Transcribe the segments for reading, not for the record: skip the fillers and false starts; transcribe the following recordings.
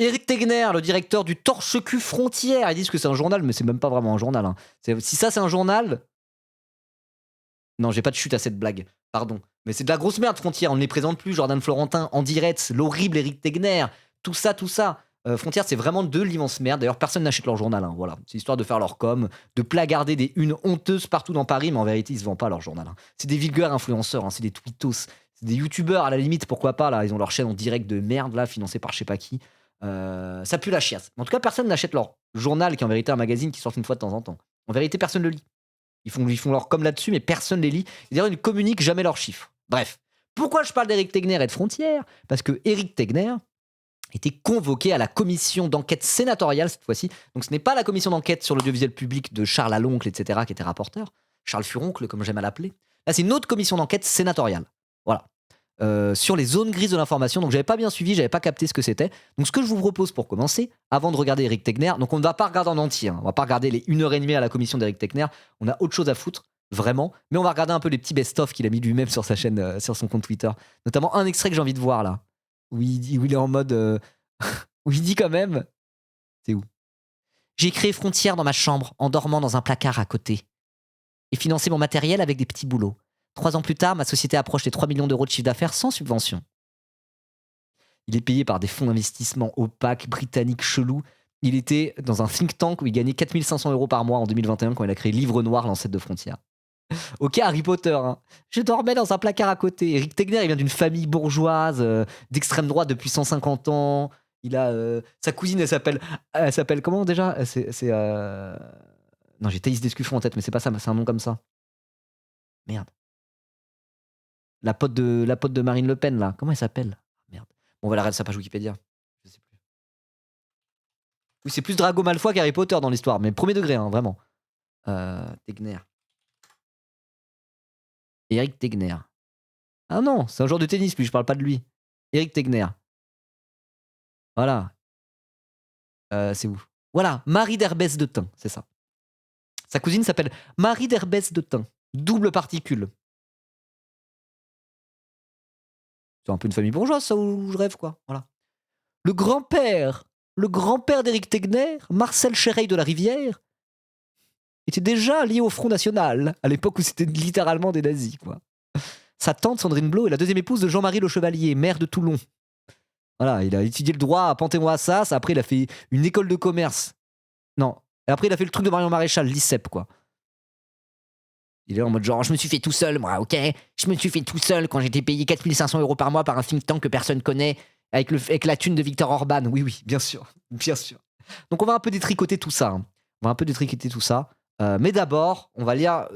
Éric Tegner, le directeur du Torche-Cul Frontière. Ils disent que c'est un journal, mais c'est même pas vraiment un journal. Hein. Si ça, c'est un journal... Non, j'ai pas de chute à cette blague. Pardon. Mais c'est de la grosse merde, Frontière. On ne les présente plus. Jordan Florentin, Andy Retz, l'horrible Éric Tegner. Tout ça, tout ça. Frontière, c'est vraiment de l'immense merde. D'ailleurs, personne n'achète leur journal. Hein. Voilà. C'est histoire de faire leur com, de plagarder des unes honteuses partout dans Paris, mais en vérité, ils se vendent pas leur journal. Hein. C'est des vulgaires influenceurs. Hein. C'est des tweetos. C'est des youtubeurs à la limite, pourquoi pas. Là, ils ont leur chaîne en direct de merde, là, financée par je sais pas qui. Ça pue la chiasse. En tout cas, personne n'achète leur journal, qui est en vérité un magazine qui sort une fois de temps en temps. En vérité, personne le lit. Ils font leur com là-dessus, mais personne les lit. Et d'ailleurs, ils ne communiquent jamais leurs chiffres. Bref. Pourquoi je parle d'Éric Tegner et de Frontières ? Parce que Éric Tegner était convoqué à la commission d'enquête sénatoriale cette fois-ci. Donc ce n'est pas la commission d'enquête sur l'audiovisuel public de Charles Aloncle, etc., qui était rapporteur. Charles Furoncle, comme j'aime à l'appeler. Là, c'est une autre commission d'enquête sénatoriale. Voilà. Sur les zones grises de l'information. Donc j'avais pas bien suivi, j'avais pas capté ce que c'était. Donc ce que je vous propose pour commencer, avant de regarder Éric Tegner, donc on ne va pas regarder en entier, hein, on va pas regarder les 1h30 à la commission d'Éric Tegner, on a autre chose à foutre, vraiment, mais on va regarder un peu les petits best-of qu'il a mis lui-même sur sa chaîne, sur son compte Twitter. Notamment un extrait que j'ai envie de voir là, où il est en mode... où il dit quand même... C'est où ? J'ai créé Frontières dans ma chambre, en dormant dans un placard à côté. Et financé mon matériel avec des petits boulots. 3 ans plus tard, ma société approche les 3 millions d'euros de chiffre d'affaires sans subvention. Il est payé par des fonds d'investissement opaques, britanniques, chelous. Il était dans un think tank où il gagnait 4 500 euros par mois en 2021 quand il a créé Livre Noir, l'ancêtre de Frontières. Ok, Harry Potter. Hein. Je dormais dans un placard à côté. Éric Tegner, il vient d'une famille bourgeoise, d'extrême droite depuis 150 ans. Il a sa cousine, elle s'appelle comment déjà ? Non, j'ai Thaïs Descuffon en tête, mais c'est pas ça, c'est un nom comme ça. Merde. La pote de Marine Le Pen, là. Comment elle s'appelle ? Merde. Bon, on va la regarder sa page Wikipédia. Je sais plus. Oui, c'est plus Drago Malfoy qu'Harry Potter dans l'histoire, mais premier degré, hein, vraiment. Tegner. Éric Tegner. Ah non, c'est un joueur de tennis, lui, je parle pas de lui. Éric Tegner. Voilà. C'est où ? Voilà, Marie d'Herbès de Tain, c'est ça. Sa cousine s'appelle Marie d'Herbès de Tain. Double particule. C'est un peu une famille bourgeoise, ça, où je rêve, quoi. Voilà. Le grand-père d'Éric Tegner, Marcel Chéreil de la Rivière, était déjà lié au Front National, à l'époque où c'était littéralement des nazis, quoi. Sa tante, Sandrine Blau, est la deuxième épouse de Jean-Marie Le Chevalier, maire de Toulon. Voilà, il a étudié le droit à Panthéon-Assas, après il a fait une école de commerce. Non, et après il a fait le truc de Marion Maréchal, l'ICEP, quoi. Il est en mode genre, je me suis fait tout seul, moi, ok ? Je me suis fait tout seul quand j'étais payé 4 500 euros par mois par un think tank que personne connaît, avec la thune de Viktor Orban. Oui, oui, bien sûr, bien sûr. Donc on va un peu détricoter tout ça. Hein. On va un peu détricoter tout ça. Mais d'abord, on va lire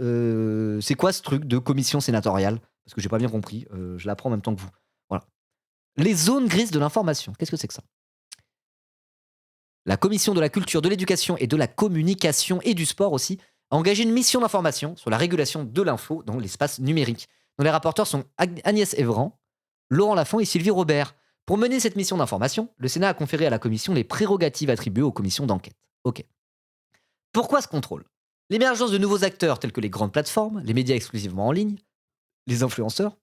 c'est quoi ce truc de commission sénatoriale ? Parce que j'ai pas bien compris. Je l'apprends en même temps que vous. Voilà. Les zones grises de l'information. Qu'est-ce que c'est que ça ? La commission de la culture, de l'éducation et de la communication et du sport aussi a engagé une mission d'information sur la régulation de l'info dans l'espace numérique, dont les rapporteurs sont Agnès Evran, Laurent Lafont et Sylvie Robert. Pour mener cette mission d'information, le Sénat a conféré à la commission les prérogatives attribuées aux commissions d'enquête. Ok. Pourquoi ce contrôle ? L'émergence de nouveaux acteurs tels que les grandes plateformes, les médias exclusivement en ligne, les influenceurs,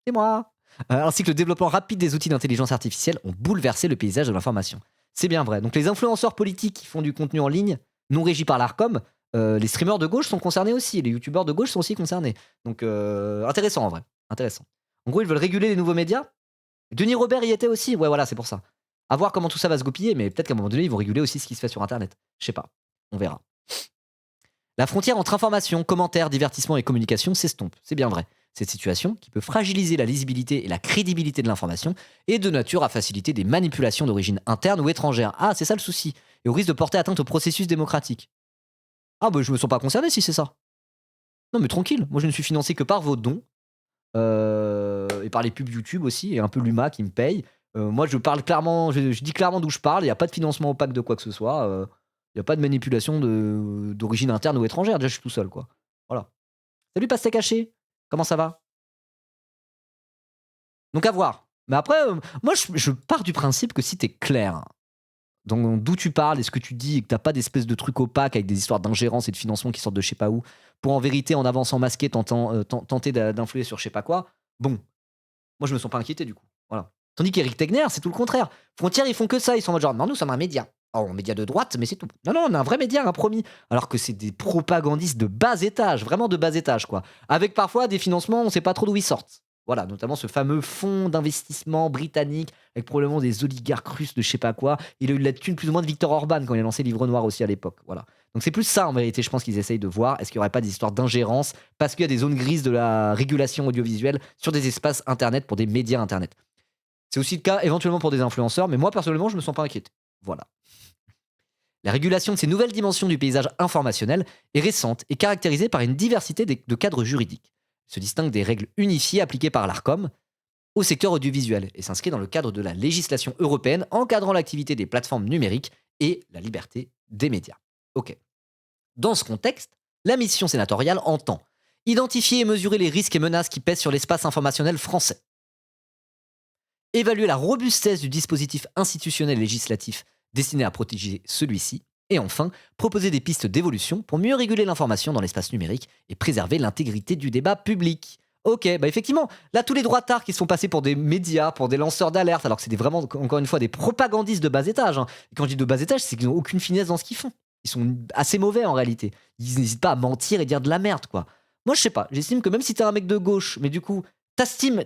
c'est moi, ainsi que le développement rapide des outils d'intelligence artificielle ont bouleversé le paysage de l'information. C'est bien vrai. Donc les influenceurs politiques qui font du contenu en ligne, non régis par l'Arcom, les streamers de gauche sont concernés aussi, les youtubeurs de gauche sont aussi concernés. Donc intéressant en vrai, intéressant. En gros, ils veulent réguler les nouveaux médias. Denis Robert y était aussi, ouais voilà, c'est pour ça. À voir comment tout ça va se goupiller, mais peut-être qu'à un moment donné, ils vont réguler aussi ce qui se fait sur Internet. Je sais pas, on verra. La frontière entre information, commentaires, divertissement et communication s'estompe, c'est bien vrai. Cette situation, qui peut fragiliser la lisibilité et la crédibilité de l'information, est de nature à faciliter des manipulations d'origine interne ou étrangère. Ah, c'est ça le souci. Et au risque de porter atteinte au processus démocratique. Ah, bah je me sens pas concerné si c'est ça. Non, mais tranquille, moi je ne suis financé que par vos dons, et par les pubs YouTube aussi, et un peu l'UMA qui me paye. Moi je parle clairement, je dis clairement d'où je parle, il n'y a pas de financement opaque de quoi que ce soit, il n'y a pas de manipulation d'origine interne ou étrangère, déjà je suis tout seul, quoi. Voilà. Salut Pasté Caché, comment ça va ? Donc à voir. Mais après, moi je pars du principe que si t'es clair dans d'où tu parles et ce que tu dis et que t'as pas d'espèce de truc opaque avec des histoires d'ingérence et de financement qui sortent de je sais pas où, pour en vérité en avançant masqué tenter d'influer sur je sais pas quoi, bon, moi je me sens pas inquiété du coup. Voilà. Tandis qu'Éric Tegner, c'est tout le contraire. Frontière, ils font que ça. Ils sont en mode genre, non, nous sommes un média. Oh, un média de droite, mais c'est tout. Non, non, on a un vrai média, un promis. Alors que c'est des propagandistes de bas étage, vraiment de bas étage, quoi. Avec parfois des financements, on sait pas trop d'où ils sortent. Voilà, notamment ce fameux fonds d'investissement britannique, avec probablement des oligarques russes de je sais pas quoi. Il a eu de la thune plus ou moins de Viktor Orban quand il a lancé Livre Noir aussi à l'époque. Voilà. Donc c'est plus ça en vérité, je pense qu'ils essayent de voir. Est-ce qu'il n'y aurait pas des histoires d'ingérence parce qu'il y a des zones grises de la régulation audiovisuelle sur des espaces internet pour des médias internet. C'est aussi le cas éventuellement pour des influenceurs, mais moi personnellement, je me sens pas inquiété. Voilà. La régulation de ces nouvelles dimensions du paysage informationnel est récente et caractérisée par une diversité de cadres juridiques. Elle se distingue des règles unifiées appliquées par l'ARCOM au secteur audiovisuel et s'inscrit dans le cadre de la législation européenne encadrant l'activité des plateformes numériques et la liberté des médias. Ok. Dans ce contexte, la mission sénatoriale entend identifier et mesurer les risques et menaces qui pèsent sur l'espace informationnel français, évaluer la robustesse du dispositif institutionnel et législatif destiné à protéger celui-ci, et enfin, proposer des pistes d'évolution pour mieux réguler l'information dans l'espace numérique et préserver l'intégrité du débat public. Ok, bah effectivement, là tous les droitards qui sont passés pour des médias, pour des lanceurs d'alerte, alors que c'est vraiment, encore une fois, des propagandistes de bas étage. Hein. Et quand je dis de bas étage, c'est qu'ils n'ont aucune finesse dans ce qu'ils font. Ils sont assez mauvais en réalité. Ils n'hésitent pas à mentir et dire de la merde, quoi. Moi, je sais pas, j'estime que même si t'es un mec de gauche, mais du coup, t'assumes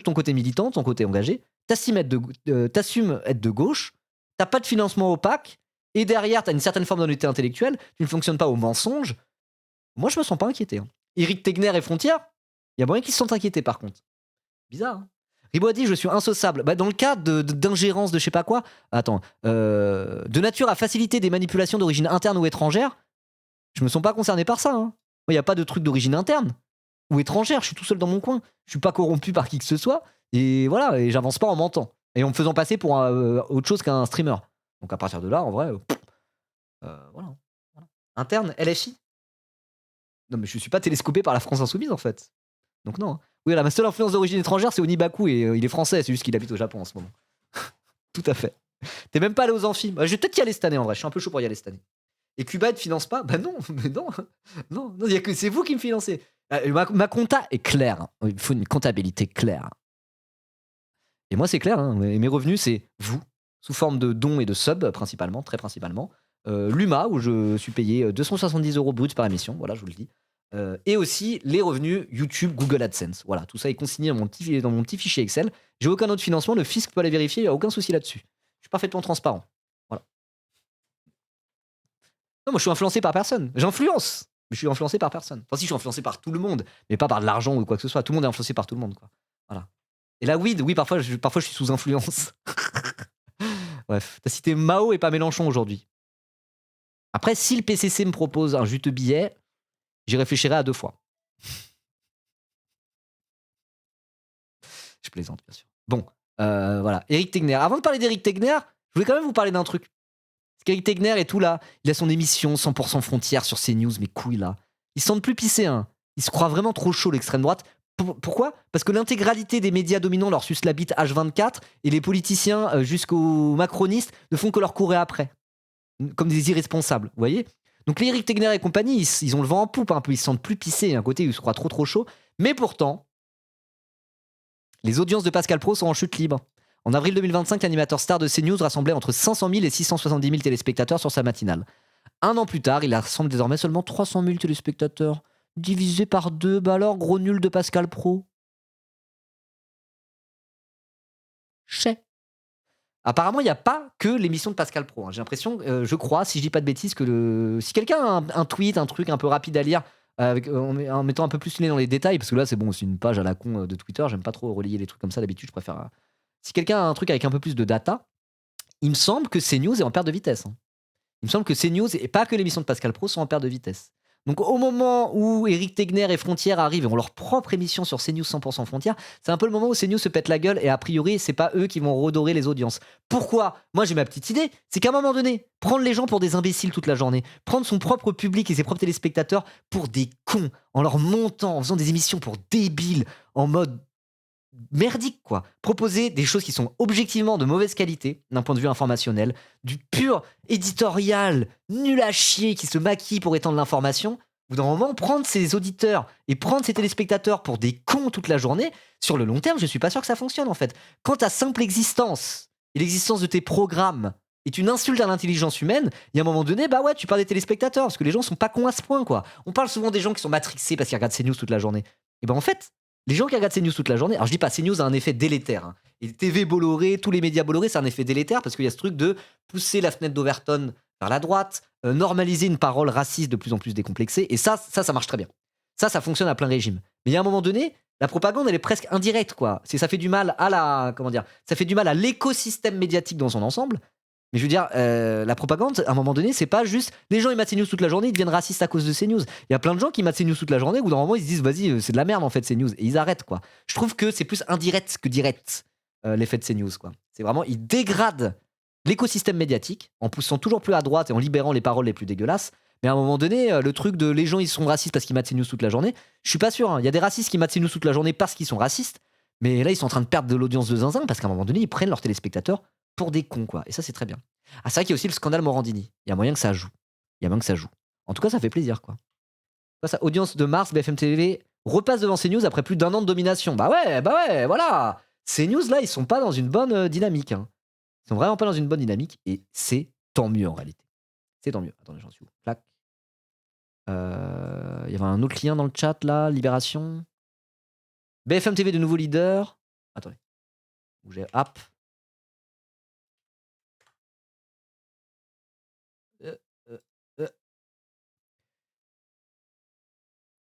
ton côté militant, ton côté engagé, t'assumes être de gauche, t'as pas de financement opaque, et derrière, t'as une certaine forme d'honnêteté intellectuelle, tu ne fonctionnes pas au mensonge. Moi, je me sens pas inquiété. Hein. Éric Tegner et Frontière, il y a moyen qu'ils se sentent inquiétés par contre. Bizarre. Hein. Ribot a dit je suis insociable. Bah, dans le cas d'ingérence de je sais pas quoi, attends, de nature à faciliter des manipulations d'origine interne ou étrangère, je me sens pas concerné par ça. Hein. Moi, il n'y a pas de truc d'origine interne ou étrangère. Je suis tout seul dans mon coin. Je suis pas corrompu par qui que ce soit. Et voilà, et j'avance pas en mentant. Et en me faisant passer pour autre chose qu'un streamer. Donc à partir de là, en vrai, voilà. Interne, LFI. Non, mais je suis pas télescopé par la France Insoumise en fait. Donc non. Hein. Oui, la seule influence d'origine étrangère, c'est Onibaku et il est français, c'est juste qu'il habite au Japon en ce moment. Tout à fait. T'es même pas allé aux amphis. Bah, je vais peut-être y aller cette année en vrai, je suis un peu chaud pour y aller cette année. Et Cuba ne finance pas? Bah non, mais non. Non, y a que c'est vous qui me financez. Ma compta est claire. Hein. Il faut une comptabilité claire. Et moi, c'est clair. Hein. Et mes revenus, c'est vous, sous forme de dons et de subs, principalement, très principalement. L'UMA, où je suis payé 270 € bruts par émission, voilà, je vous le dis. Et aussi les revenus YouTube, Google AdSense. Voilà, tout ça est consigné dans mon petit fichier Excel. J'ai aucun autre financement, le fisc peut aller vérifier, il n'y a aucun souci là-dessus. Je suis parfaitement transparent. Voilà. Non, moi je suis influencé par personne. J'influence, mais je suis influencé par personne. Enfin, si, je suis influencé par tout le monde, mais pas par de l'argent ou quoi que ce soit. Tout le monde est influencé par tout le monde, quoi. Voilà. Et la weed, oui, parfois je suis sous influence. Bref, t'as cité Mao et pas Mélenchon aujourd'hui. Après, si le PCC me propose un juteux billet, j'y réfléchirai à 2 fois. Je plaisante, bien sûr. Bon, voilà. Éric Tegner. Avant de parler d'Éric Tegner, je voulais quand même vous parler d'un truc. Parce qu'Éric Tegner et tout là, il a son émission 100% Frontières sur CNews, mes couilles là. Ils se sentent plus pissés, hein. Ils se croient vraiment trop chaud, l'extrême droite. Pourquoi? Parce que l'intégralité des médias dominants leur suce la bite H24 et les politiciens jusqu'aux macronistes ne font que leur courir après. Comme des irresponsables, vous voyez? Donc les Éric Tegner et compagnie, ils ont le vent en poupe un peu, ils se sentent plus pissés, un côté ils se croient trop chaud. Mais pourtant, les audiences de Pascal Praud sont en chute libre. En avril 2025, l'animateur star de CNews rassemblait entre 500 000 et 670 000 téléspectateurs sur sa matinale. Un an plus tard, il rassemble désormais seulement 300 000 téléspectateurs. Divisé par 2, bah alors gros nul de Pascal Praud. Chais. Apparemment, il n'y a pas que l'émission de Pascal Praud. Hein. J'ai l'impression, je crois, si je dis pas de bêtises, que si quelqu'un a un tweet, un truc un peu rapide à lire, en mettant un peu plus le nez dans les détails, parce que là, c'est bon, c'est une page à la con de Twitter, j'aime pas trop relayer les trucs comme ça, d'habitude, je préfère... Si quelqu'un a un truc avec un peu plus de data, il me semble que CNews est en perte de vitesse. Hein. Il me semble que CNews, et pas que l'émission de Pascal Praud, sont en perte de vitesse. Donc au moment où Éric Tegner et Frontières arrivent et ont leur propre émission sur CNews 100% Frontières, c'est un peu le moment où CNews se pète la gueule et a priori, c'est pas eux qui vont redorer les audiences. Pourquoi? Moi j'ai ma petite idée, c'est qu'à un moment donné, prendre les gens pour des imbéciles toute la journée, prendre son propre public et ses propres téléspectateurs pour des cons, en leur montant, en faisant des émissions pour débiles, en mode merdique quoi. Proposer des choses qui sont objectivement de mauvaise qualité d'un point de vue informationnel, du pur éditorial nul à chier qui se maquille pour étendre l'information, bout d'un moment, prendre ses auditeurs et prendre ses téléspectateurs pour des cons toute la journée, sur le long terme, je suis pas sûr que ça fonctionne en fait. Quand ta simple existence et l'existence de tes programmes est une insulte à l'intelligence humaine, il y a un moment donné, bah ouais, tu parles des téléspectateurs parce que les gens sont pas cons à ce point quoi. On parle souvent des gens qui sont matrixés parce qu'ils regardent CNews toute la journée. Et ben en fait, les gens qui regardent CNews toute la journée, alors je dis pas, CNews a un effet délétère. Hein. Et TV Bolloré, tous les médias Bolloré, c'est un effet délétère parce qu'il y a ce truc de pousser la fenêtre d'Overton vers la droite, normaliser une parole raciste de plus en plus décomplexée. Et ça marche très bien. Ça fonctionne à plein régime. Mais il y a un moment donné, la propagande, elle est presque indirecte, quoi. Ça fait du mal à ça fait du mal à l'écosystème médiatique dans son ensemble. Mais je veux dire, la propagande, à un moment donné, c'est pas juste les gens ils matent CNews toute la journée, ils deviennent racistes à cause de CNews. Il y a plein de gens qui matent CNews toute la journée, où dans un moment ils se disent vas-y, c'est de la merde en fait CNews, et ils arrêtent quoi. Je trouve que c'est plus indirect que direct l'effet de CNews quoi. C'est vraiment, ils dégradent l'écosystème médiatique en poussant toujours plus à droite et en libérant les paroles les plus dégueulasses. Mais à un moment donné, le truc de les gens ils sont racistes parce qu'ils matent CNews toute la journée, je suis pas sûr. Hein. Il y a des racistes qui matent CNews toute la journée parce qu'ils sont racistes, mais là ils sont en train de perdre de l'audience de zinzin parce qu'à un moment donné ils prennent leurs téléspectateurs pour des cons quoi. Et ça c'est très bien. Ah, c'est vrai qu'il y a aussi le scandale Morandini. Il y a moyen que ça joue. Il y a moyen que ça joue. En tout cas, ça fait plaisir, quoi. Ça, audience de mars, BFM TV repasse devant CNews après plus d'un an de domination. Bah ouais, voilà. CNews, là, ils sont pas dans une bonne dynamique. Hein. Ils sont vraiment pas dans une bonne dynamique. Et c'est tant mieux, en réalité. C'est tant mieux. Attendez, j'en suis où? Clac. Il y avait un autre lien dans le chat, là. Libération. BFM TV de nouveau leader. Attendez. J'ai app.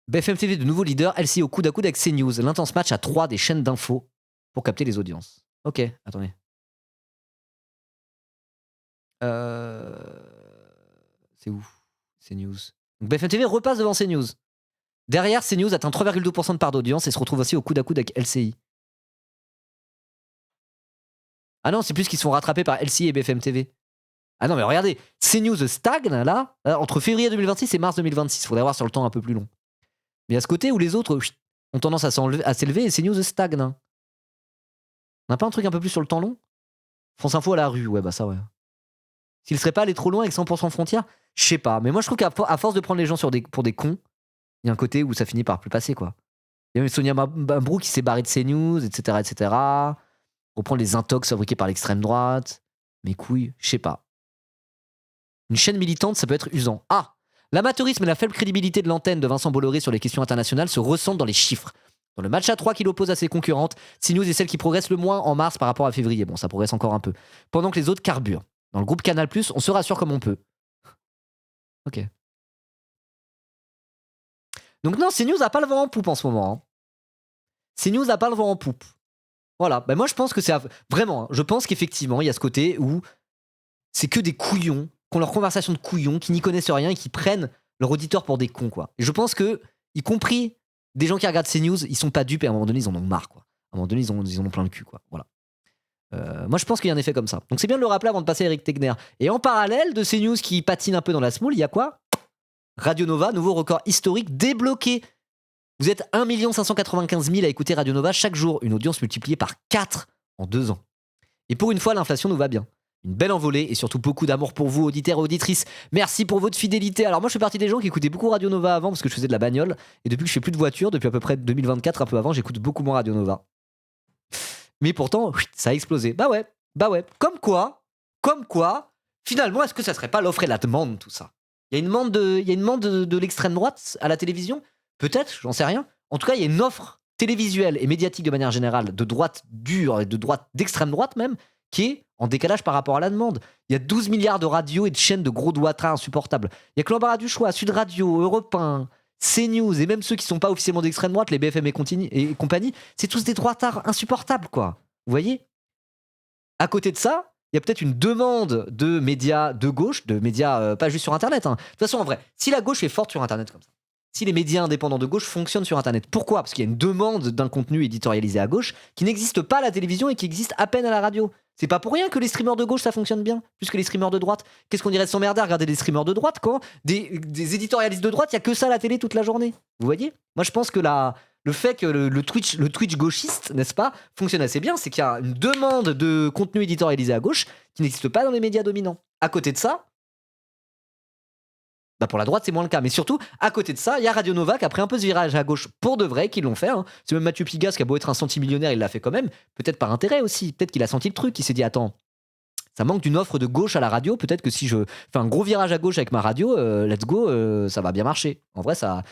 BFM TV de nouveau leader, LCI au coude à coude avec CNews. L'intense match à 3 des chaînes d'infos pour capter les audiences. Ok, attendez. C'est où CNews. Donc BFM TV repasse devant CNews. Derrière, CNews atteint 3,2% de part d'audience et se retrouve aussi au coude à coude avec LCI. Ah non, c'est plus qu'ils sont rattrapés par LCI et BFM TV. Ah non, mais regardez, CNews stagne là, entre février 2026 et mars 2026. Faudrait voir sur le temps un peu plus long. Mais à ce côté où les autres ont tendance à s'élever et CNews stagne. Hein. On n'a pas un truc un peu plus sur le temps long? France Info à la rue, ouais, bah ça, ouais. S'il serait pas allé trop loin avec 100% frontière, je sais pas. Mais moi, je trouve qu'à force de prendre les gens pour des cons, il y a un côté où ça finit par plus passer, quoi. Il y a même Sonia Mabrouk qui s'est barrée de CNews, etc., etc. Reprendre les intox fabriqués par l'extrême droite. Mes couilles, je sais pas. Une chaîne militante, ça peut être usant. Ah! L'amateurisme et la faible crédibilité de l'antenne de Vincent Bolloré sur les questions internationales se ressentent dans les chiffres. Dans le match à 3 qu'il oppose à ses concurrentes, CNews est celle qui progresse le moins en mars par rapport à février. Bon, ça progresse encore un peu. Pendant que les autres carburent. Dans le groupe Canal+, on se rassure comme on peut. Ok. Donc non, CNews n'a pas le vent en poupe en ce moment. Hein. CNews n'a pas le vent en poupe. Voilà. Ben moi, je pense que c'est... Vraiment, je pense qu'effectivement, il y a ce côté où c'est que des couillons, qui ont leur conversation de couillons, qui n'y connaissent rien et qui prennent leur auditeur pour des cons, quoi. Et je pense que, y compris des gens qui regardent CNews, ils sont pas dupes et à un moment donné, ils en ont marre, quoi. À un moment donné, ils en ont plein le cul, quoi. Voilà. Moi, je pense qu'il y a un effet comme ça. Donc, c'est bien de le rappeler avant de passer à Eric Tegner. Et en parallèle de CNews qui patine un peu dans la semoule, il y a quoi? Radio Nova, nouveau record historique débloqué. Vous êtes 1 595 000 à écouter Radio Nova chaque jour, une audience multipliée par 4 en 2 ans. Et pour une fois, l'inflation nous va bien. Une belle envolée et surtout beaucoup d'amour pour vous, auditeurs et auditrices. Merci pour votre fidélité. Alors moi, je fais partie des gens qui écoutaient beaucoup Radio Nova avant parce que je faisais de la bagnole. Et depuis que je fais plus de voiture, depuis à peu près 2024, un peu avant, j'écoute beaucoup moins Radio Nova. Mais pourtant, ça a explosé. Bah ouais. Comme quoi, finalement, est-ce que ça serait pas l'offre et la demande, tout ça? Il y a une demande de l'extrême droite à la télévision? Peut-être, j'en sais rien. En tout cas, il y a une offre télévisuelle et médiatique de manière générale, de droite dure et d'extrême droite même, qui est en décalage par rapport à la demande. Il y a 12 milliards de radios et de chaînes de gros doigtras insupportables. Il y a que l'embarras du choix, Sud Radio, Europe 1, CNews, et même ceux qui sont pas officiellement d'extrême droite, les BFM et compagnie, c'est tous des droitards insupportables, quoi. Vous voyez? À côté de ça, il y a peut-être une demande de médias de gauche, de médias pas juste sur Internet. Hein. De toute façon, en vrai, si la gauche est forte sur Internet comme ça, si les médias indépendants de gauche fonctionnent sur Internet, pourquoi? Parce qu'il y a une demande d'un contenu éditorialisé à gauche qui n'existe pas à la télévision et qui existe à peine à la radio. C'est pas pour rien que les streamers de gauche ça fonctionne bien, plus que les streamers de droite. Qu'est-ce qu'on dirait de s'emmerder à regarder des streamers de droite quand des éditorialistes de droite, il y a que ça à la télé toute la journée. Vous voyez? Moi je pense que le fait que le Twitch gauchiste, n'est-ce pas, fonctionne assez bien, c'est qu'il y a une demande de contenu éditorialisé à gauche qui n'existe pas dans les médias dominants. À côté de ça, Bah pour la droite, c'est moins le cas. Mais surtout, à côté de ça, il y a Radio Nova qui a pris un peu ce virage à gauche pour de vrai, qui l'ont fait. Hein. C'est même Mathieu Pigasse qui a beau être un centimillionnaire, il l'a fait quand même. Peut-être par intérêt aussi. Peut-être qu'il a senti le truc. Il s'est dit, attends, ça manque d'une offre de gauche à la radio. Peut-être que si je fais un gros virage à gauche avec ma radio, let's go, ça va bien marcher. En vrai, ça.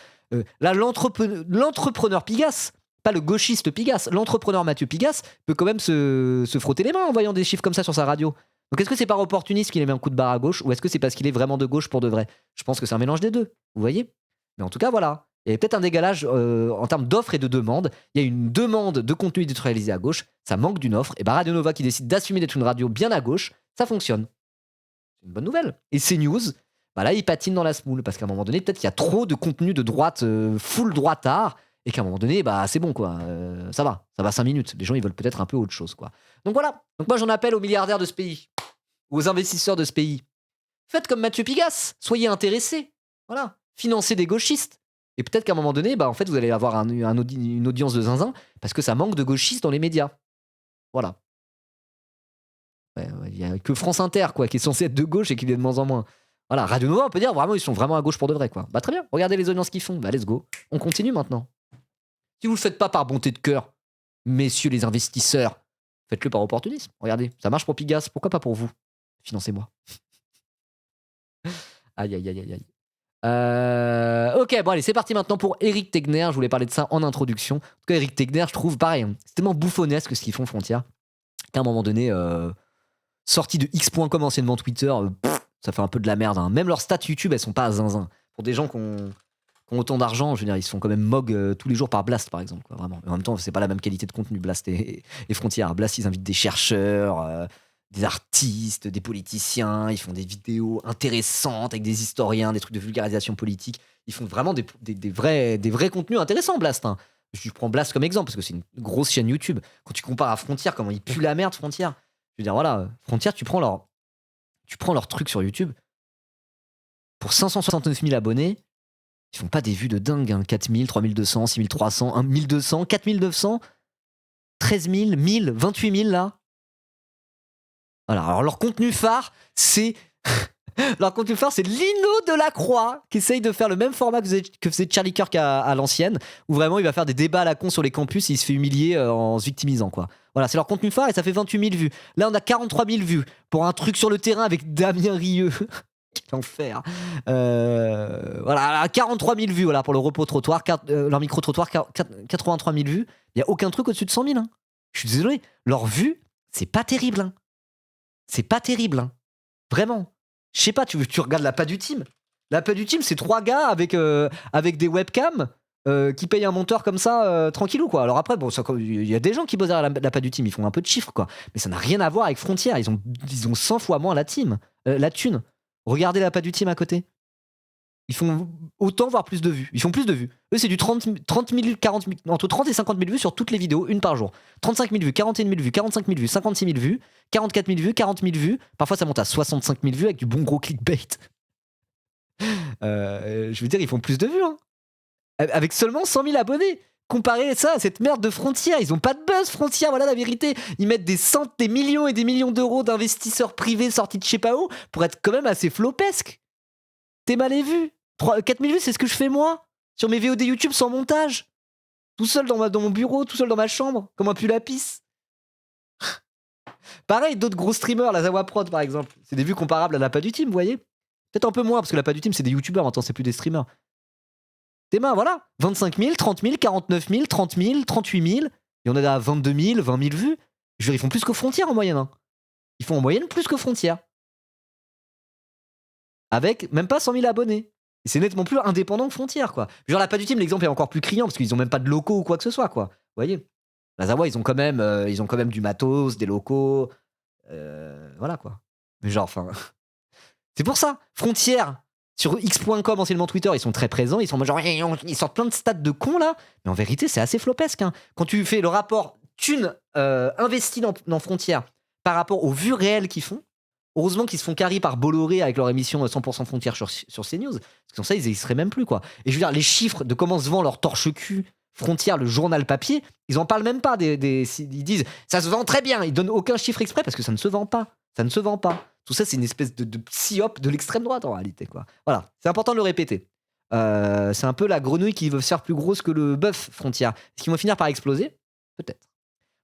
Là, l'entrepreneur Pigasse, pas le gauchiste Pigasse, l'entrepreneur Mathieu Pigasse peut quand même se frotter les mains en voyant des chiffres comme ça sur sa radio. Donc est-ce que c'est par opportunisme qu'il a mis un coup de barre à gauche ou est-ce que c'est parce qu'il est vraiment de gauche pour de vrai? Je pense que c'est un mélange des deux, vous voyez? Mais en tout cas, voilà. Il y avait peut-être un décalage en termes d'offres et de demande. Il y a une demande de contenu éditorialisé à gauche, ça manque d'une offre. Et bah Radio Nova qui décide d'assumer d'être une radio bien à gauche, ça fonctionne. C'est une bonne nouvelle. Et CNews, bah là, il patine dans la semoule parce qu'à un moment donné, peut-être qu'il y a trop de contenu de droite, full droitard, et qu'à un moment donné, bah c'est bon quoi. Ça va 5 minutes. Les gens, ils veulent peut-être un peu autre chose quoi. Donc voilà. Donc moi, j'en appelle aux milliardaires de ce pays, aux investisseurs de ce pays. Faites comme Mathieu Pigasse, soyez intéressés. Voilà, financez des gauchistes. Et peut-être qu'à un moment donné, bah, en fait, vous allez avoir une audience de zinzin parce que ça manque de gauchistes dans les médias. Voilà. Il n'y a que France Inter, quoi, qui est censé être de gauche et qui l'est de moins en moins. Voilà, Radio Nova, on peut dire vraiment, ils sont vraiment à gauche pour de vrai, quoi. Bah très bien, regardez les audiences qu'ils font. Bah let's go. On continue maintenant. Si vous le faites pas par bonté de cœur, messieurs les investisseurs, faites-le par opportunisme. Regardez, ça marche pour Pigasse, pourquoi pas pour vous? Financez-moi. Aïe, aïe, aïe, aïe, aïe. Ok, bon allez, c'est parti maintenant pour Eric Tegner. Je voulais parler de ça en introduction. En tout cas, Eric Tegner, je trouve pareil, hein, c'est tellement bouffonnesque ce qu'ils font Frontier. Qu'à un moment donné, sortie de x.com anciennement Twitter, ça fait un peu de la merde. Hein. Même leurs stats YouTube, elles sont pas à zinzin. Pour des gens qui ont autant d'argent, je veux dire, ils se font quand même mog tous les jours par Blast, par exemple. Quoi, vraiment. Mais en même temps, c'est pas la même qualité de contenu, Blast et Frontier. Blast, ils invitent des chercheurs, des artistes, des politiciens, ils font des vidéos intéressantes avec des historiens, des trucs de vulgarisation politique. Ils font vraiment des vrais contenus intéressants, Blast. Hein. Je prends Blast comme exemple parce que c'est une grosse chaîne YouTube. Quand tu compares à Frontier, comment ils puent la merde, Frontier. Je veux dire, voilà, Frontier, tu prends leur truc sur YouTube. Pour 569 000 abonnés, ils font pas des vues de dingue. Hein. 4 000, 3 200, 6 300, 1 200, 4 900, 13 000, 1000, 28 000 là. Voilà, alors leur contenu phare, c'est Lino Delacroix qui essaye de faire le même format que faisait Charlie Kirk à l'ancienne, où vraiment il va faire des débats à la con sur les campus et il se fait humilier en se victimisant, quoi. Voilà, c'est leur contenu phare et ça fait 28 000 vues. Là, on a 43 000 vues pour un truc sur le terrain avec Damien Rieu. Quel enfer. Voilà, 43 000 vues voilà, pour le repos-trottoir, leur micro-trottoir, 83 000 vues. Il n'y a aucun truc au-dessus de 100 000. Hein. Je suis désolé, leurs vues, c'est pas terrible. Hein. C'est pas terrible. Hein. Vraiment. Je sais pas, tu regardes la pas du team. La pas du team, c'est 3 gars avec des webcams qui payent un monteur comme ça, tranquillou, quoi. Alors après, bon, il y a des gens qui bossent à la pas du team, ils font un peu de chiffres, quoi. Mais ça n'a rien à voir avec Frontier. Ils ont 100 fois moins la thune. Regardez la pas du team à côté. Ils font autant, voire plus de vues. Ils font plus de vues. Eux, c'est du 30 000, 40 000, entre 30 et 50 000 vues sur toutes les vidéos, une par jour. 35 000 vues, 41 000 vues, 45 000 vues, 56 000 vues, 44 000 vues, 40 000 vues. Parfois, ça monte à 65 000 vues avec du bon gros clickbait. Je veux dire, ils font plus de vues. Hein. Avec seulement 100 000 abonnés. Comparez ça à cette merde de Frontier. Ils ont pas de buzz, Frontier, voilà la vérité. Ils mettent des millions et des millions d'euros d'investisseurs privés sortis de je sais pas où pour être quand même assez flopesque. T'es mal vu. 4 000 vues, c'est ce que je fais moi. Sur mes VOD YouTube sans montage. Tout seul dans mon bureau, tout seul dans ma chambre. Comme un pull à pisse. Pareil, d'autres gros streamers, la Zawa Prod par exemple. C'est des vues comparables à la pas du team, vous voyez. Peut-être un peu moins, parce que la pas du team, c'est des youtubeurs maintenant, c'est plus des streamers. Tes mains, voilà. 25 000, 30 000, 49 000, 30 000, 38 000. Il y en a à 22 000, 20 000 vues. Je veux dire, ils font plus que Frontier en moyenne. Hein. Ils font en moyenne plus que Frontier. Avec même pas 100 000 abonnés. Et c'est nettement plus indépendant que Frontier, quoi. Genre, la pas du team, l'exemple est encore plus criant parce qu'ils ont même pas de locaux ou quoi que ce soit, quoi. Vous voyez. La Zawa, ils ont quand même du matos, des locaux. Voilà, quoi. Mais genre, enfin. C'est pour ça. Frontier, sur x.com, anciennement Twitter, ils sont très présents. Ils sont genre, ils sortent plein de stats de cons, là. Mais en vérité, c'est assez flopesque. Hein. Quand tu fais le rapport thune investie dans Frontier par rapport aux vues réelles qu'ils font, heureusement qu'ils se font carry par Bolloré avec leur émission 100% Frontières sur CNews. Parce que comme ça, ils y seraient même plus, quoi. Et je veux dire, les chiffres de comment se vend leur torche-cul Frontières, le journal papier, ils en parlent même pas. Ils disent, ça se vend très bien. Ils donnent aucun chiffre exprès parce que ça ne se vend pas. Ça ne se vend pas. Tout ça, c'est une espèce de psyop de l'extrême droite en réalité, quoi. Voilà, c'est important de le répéter. C'est un peu la grenouille qui veut se faire plus grosse que le bœuf Frontières. Est-ce qu'ils vont finir par exploser? Peut-être.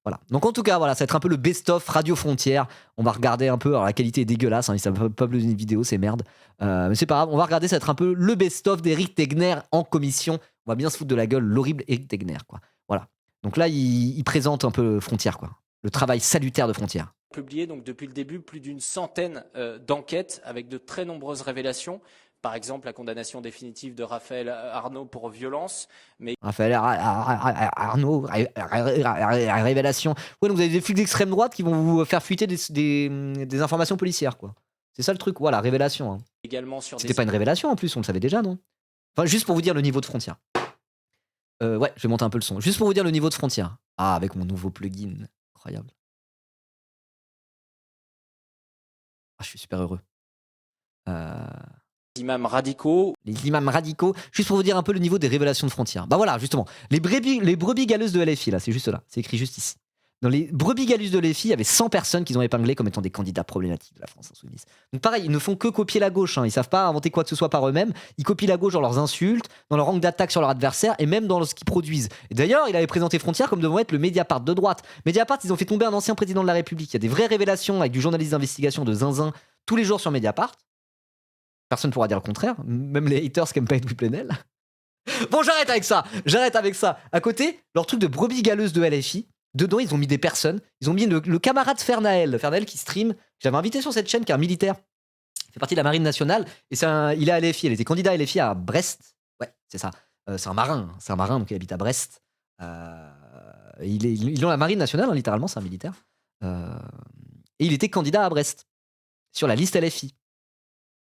Voilà. Donc en tout cas, voilà, ça va être un peu le best-of Radio Frontières. On va regarder un peu. Alors la qualité est dégueulasse, hein, ça va pas plus une vidéo, c'est merde. Mais c'est pas grave, on va regarder, ça va être un peu le best-of d'Éric Tegner en commission. On va bien se foutre de la gueule, l'horrible Éric Tegner, quoi. Voilà. Donc là, il présente un peu Frontières, quoi. Le travail salutaire de Frontières. Publié donc depuis le début plus d'une centaine d'enquêtes avec de très nombreuses révélations. Par exemple, la condamnation définitive de Raphaël Arnaud pour violence. Mais Raphaël Arnaud, révélation. Ouais, donc vous avez des flics d'extrême droite qui vont vous faire fuiter des informations policières, quoi. C'est ça le truc, voilà, révélation. Hein. également sur C'était pas une révélation en plus, on le savait déjà, non? Enfin, juste pour vous dire le niveau de Frontières. Ouais, je vais monter un peu le son. Juste pour vous dire le niveau de Frontières. Ah, avec mon nouveau plugin. Incroyable. Ah, je suis super heureux. imams radicaux. Les imams radicaux. Juste pour vous dire un peu le niveau des révélations de Frontières. Bah voilà, justement. Les brebis galeuses de LFI, là, c'est juste là. C'est écrit juste ici. Dans les brebis galeuses de LFI, il y avait 100 personnes qu'ils ont épinglées comme étant des candidats problématiques de la France insoumise. Donc pareil, ils ne font que copier la gauche. Hein. Ils savent pas inventer quoi que ce soit par eux-mêmes. Ils copient la gauche dans leurs insultes, dans leur angle d'attaque sur leur adversaire et même dans ce qu'ils produisent. Et d'ailleurs, il avait présenté Frontières comme devant être le Mediapart de droite. Mediapart, ils ont fait tomber un ancien président de la République. Il y a des vraies révélations avec du journaliste d'investigation de zinzin tous les jours sur Mediapart. Personne ne pourra dire le contraire, même les haters qui aiment pas Edoui Plenel. Bon, j'arrête avec ça. À côté, leur truc de brebis galeuse de LFI, dedans, ils ont mis des personnes. Ils ont mis le camarade Fernael qui stream. J'avais invité sur cette chaîne, qui est un militaire. Il fait partie de la Marine nationale. Et il est à LFI. Il était candidat à LFI à Brest. Ouais, c'est ça. C'est un marin. Donc il habite à Brest. Ils ont la Marine nationale, hein, littéralement, c'est un militaire. Et il était candidat à Brest. Sur la liste LFI.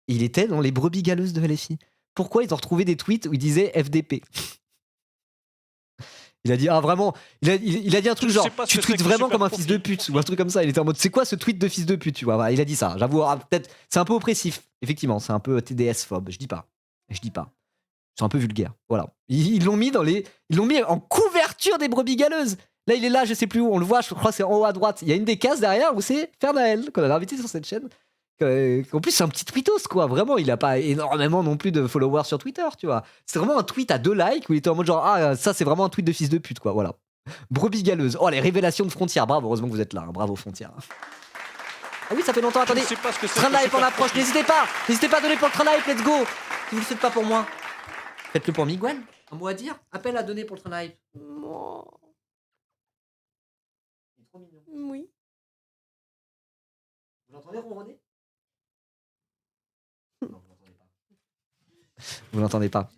Et il était dans les brebis galeuses de LFI. Pourquoi ils ont retrouvé des tweets où il disait FDP? Il a dit, ah vraiment, il a dit un truc genre, tu tweets vraiment comme un fils de pute, ou un truc comme ça. Il était en mode, c'est quoi ce tweet de fils de pute, tu vois? Voilà, il a dit ça. J'avoue, peut-être, c'est un peu oppressif. Effectivement, c'est un peu TDS-phobe. Je dis pas. C'est un peu vulgaire. Voilà. Ils l'ont mis en couverture des brebis galeuses. Là, il est là, je sais plus où. On le voit, je crois que c'est en haut à droite. Il y a une des cases derrière où c'est Fernael, qu'on avait invité sur cette chaîne. En plus, c'est un petit tweetos, quoi. Vraiment, il a pas énormément non plus de followers sur Twitter, tu vois. C'est vraiment un tweet à 2 likes où il était en mode genre, ah, ça, c'est vraiment un tweet de fils de pute, quoi. Voilà. Brebis galeuse. Oh, les révélations de Frontières. Bravo, heureusement que vous êtes là. Hein. Bravo, Frontières. Ah oui, ça fait longtemps. Attendez. Train de hype en approche. N'hésitez pas à donner pour le train de hype. Let's go. Si vous le faites pas pour moi, faites-le pour Miguel. Un mot à dire? Appel à donner pour le train de hype. Oh. Il est trop mignon. Oui. Vous l'entendez ronronner? Non, vous l'entendez pas.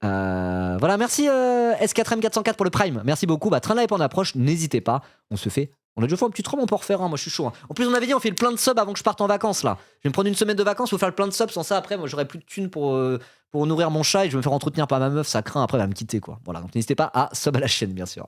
Voilà, merci S4M404 pour le Prime. Merci beaucoup. Train de hype en approche, n'hésitez pas. On a déjà fait un petit trom, on peut refaire un. Moi, je suis chaud. Hein. En plus, on avait dit, on fait le plein de subs avant que je parte en vacances là. Je vais me prendre une semaine de vacances pour faire le plein de subs. Sans ça, après, moi, j'aurai plus de thunes pour nourrir mon chat et je vais me faire entretenir par ma meuf. Ça craint, après, elle va me quitter quoi. Voilà, donc n'hésitez pas à sub à la chaîne, bien sûr.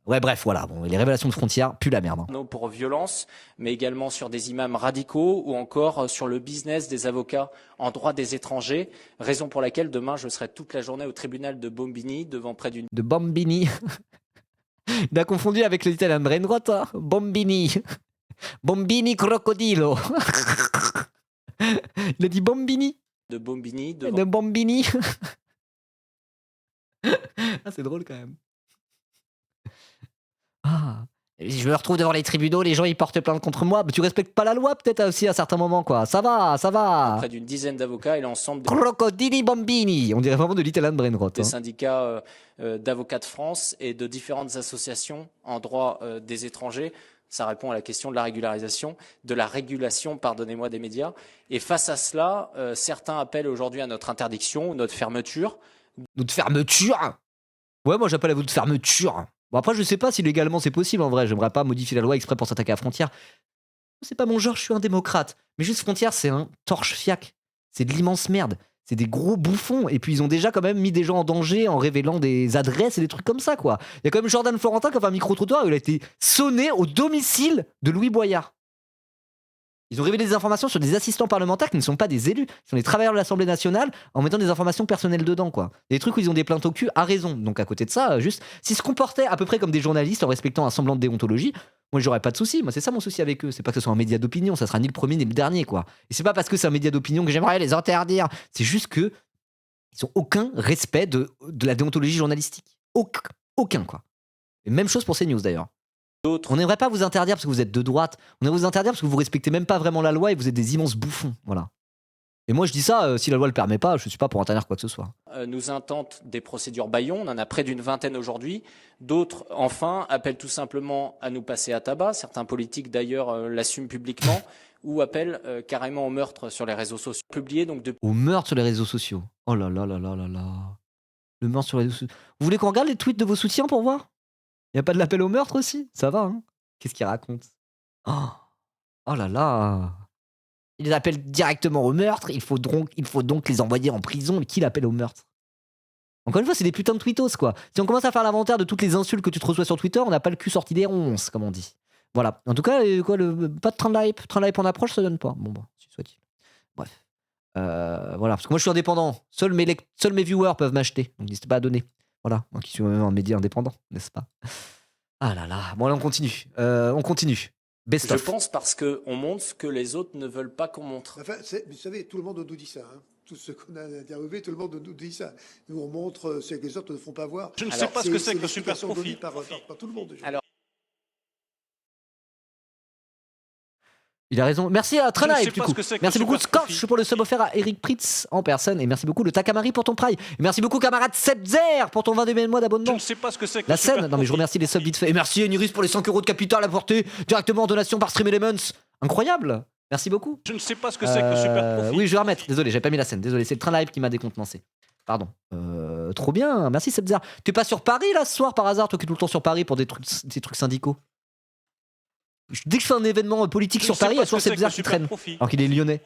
Ouais, bref, voilà. Bon, les révélations de Frontières puent la merde. Hein. Pour violence, mais également sur des imams radicaux ou encore sur le business des avocats en droit des étrangers, raison pour laquelle demain je serai toute la journée au tribunal de Bombini devant près d'une... De Bombini. Il a confondu avec l'Italian Brain Rot, hein. Bombini. Bombini crocodilo. Il a dit Bombini. De Bombini. De Bombini. Ah, c'est drôle quand même. Ah, je me retrouve devant les tribunaux, les gens ils portent plainte contre moi. Mais tu respectes pas la loi peut-être aussi à certains moments quoi. Ça va. Près d'une dizaine d'avocats et l'ensemble des... Crocodili Bombini. On dirait vraiment de l'Italian Brain Rot. Des syndicats d'avocats de France et de différentes associations en droit des étrangers. Ça répond à la question de la régularisation, de la régulation, pardonnez-moi, des médias. Et face à cela, certains appellent aujourd'hui à notre interdiction, notre fermeture. Notre fermeture? Ouais, moi j'appelle à votre fermeture. Bon, après, je sais pas si légalement c'est possible en vrai. J'aimerais pas modifier la loi exprès pour s'attaquer à Frontières. C'est pas mon genre, je suis un démocrate. Mais juste Frontières, c'est un torche-fiac. C'est de l'immense merde. C'est des gros bouffons. Et puis ils ont déjà quand même mis des gens en danger en révélant des adresses et des trucs comme ça, quoi. Il y a quand même Jordan Florentin qui a fait un micro-trottoir où il a été sonné au domicile de Louis Boyard. Ils ont révélé des informations sur des assistants parlementaires qui ne sont pas des élus, qui sont des travailleurs de l'Assemblée nationale, en mettant des informations personnelles dedans, quoi. Des trucs où ils ont des plaintes au cul, à raison. Donc à côté de ça, juste, s'ils se comportaient à peu près comme des journalistes en respectant un semblant de déontologie, moi j'aurais pas de souci. Moi c'est ça mon souci avec eux. C'est pas que ce soit un média d'opinion, ça sera ni le premier ni le dernier, quoi. Et c'est pas parce que c'est un média d'opinion que j'aimerais les interdire. C'est juste que ils ont aucun respect de la déontologie journalistique. Aucun, quoi. Et même chose pour CNews d'ailleurs. On n'aimerait pas vous interdire parce que vous êtes de droite. On aimerait vous interdire parce que vous respectez même pas vraiment la loi et vous êtes des immenses bouffons. Voilà. Et moi je dis ça, si la loi le permet pas, je suis pas pour interdire quoi que ce soit. Nous intentent des procédures bâillons, on en a près d'une vingtaine aujourd'hui. D'autres, enfin, appellent tout simplement à nous passer à tabac. Certains politiques d'ailleurs l'assument publiquement ou appellent carrément au meurtre sur les réseaux sociaux. Publié donc de... Au meurtre sur les réseaux sociaux. Oh là là là là là là. Le meurtre sur les réseaux sociaux. Vous voulez qu'on regarde les tweets de vos soutiens pour voir? Y a pas de l'appel au meurtre aussi? Ça va, hein? Qu'est-ce qu'il raconte? Oh. Oh là là. Ils les appellent directement au meurtre, il faut donc les envoyer en prison. Mais qui l'appelle au meurtre? Encore une fois, c'est des putains de tweetos, quoi. Si on commence à faire l'inventaire de toutes les insultes que tu te reçois sur Twitter, on n'a pas le cul sorti des ronces, comme on dit. Voilà. En tout cas, pas de train de hype. Train de hype en approche, ça donne pas. Bon, bah, si soit-il. Bref. Voilà. Parce que moi, je suis indépendant. Seuls mes viewers peuvent m'acheter. Donc, n'hésitez pas à donner. Voilà. Moi qui suis même un média indépendant, n'est-ce pas? Ah là là. Bon, là, on continue. Best Je of. pense parce qu'on montre ce que les autres ne veulent pas qu'on montre. Enfin, vous savez, tout le monde nous dit ça. Hein. Tous ceux qu'on a interviewés, tout le monde nous dit ça. Nous, on montre ce que les autres ne font pas voir. Je ne sais pas ce que c'est que le super l'explication profit. donnée par tout le monde. Déjà. Alors, Il a raison. Merci à Je ne Trana sais du pas coup. ce que c'est que Merci le beaucoup super Scorch profit. pour le sub offert à Eric Pritz en personne. Et merci beaucoup le Takamari pour ton prime. Et merci beaucoup camarade Sebzer pour ton 22e mois Je d'abonnement. ne sais pas ce que c'est que La le super scène. Non mais je profit. remercie les subs vite fait. Et merci Eniris pour les 5 € de capital apportés directement en donation par Stream Elements. Incroyable. Merci beaucoup. Je ne sais pas ce que c'est que le super profit. Oui, je vais remettre. Désolé, j'avais pas mis la scène. Désolé, c'est le train live qui m'a décontenancé. Pardon. Trop bien. Merci Sebzer. T'es pas sur Paris là ce soir par hasard, toi qui es tout le temps sur Paris pour des trucs syndicaux? Dès que je fais un événement politique Je sur ne sais Paris, il y pas a ce que toujours c'est que Sebzer le qui super traîne. profit. Alors qu'il est lyonnais.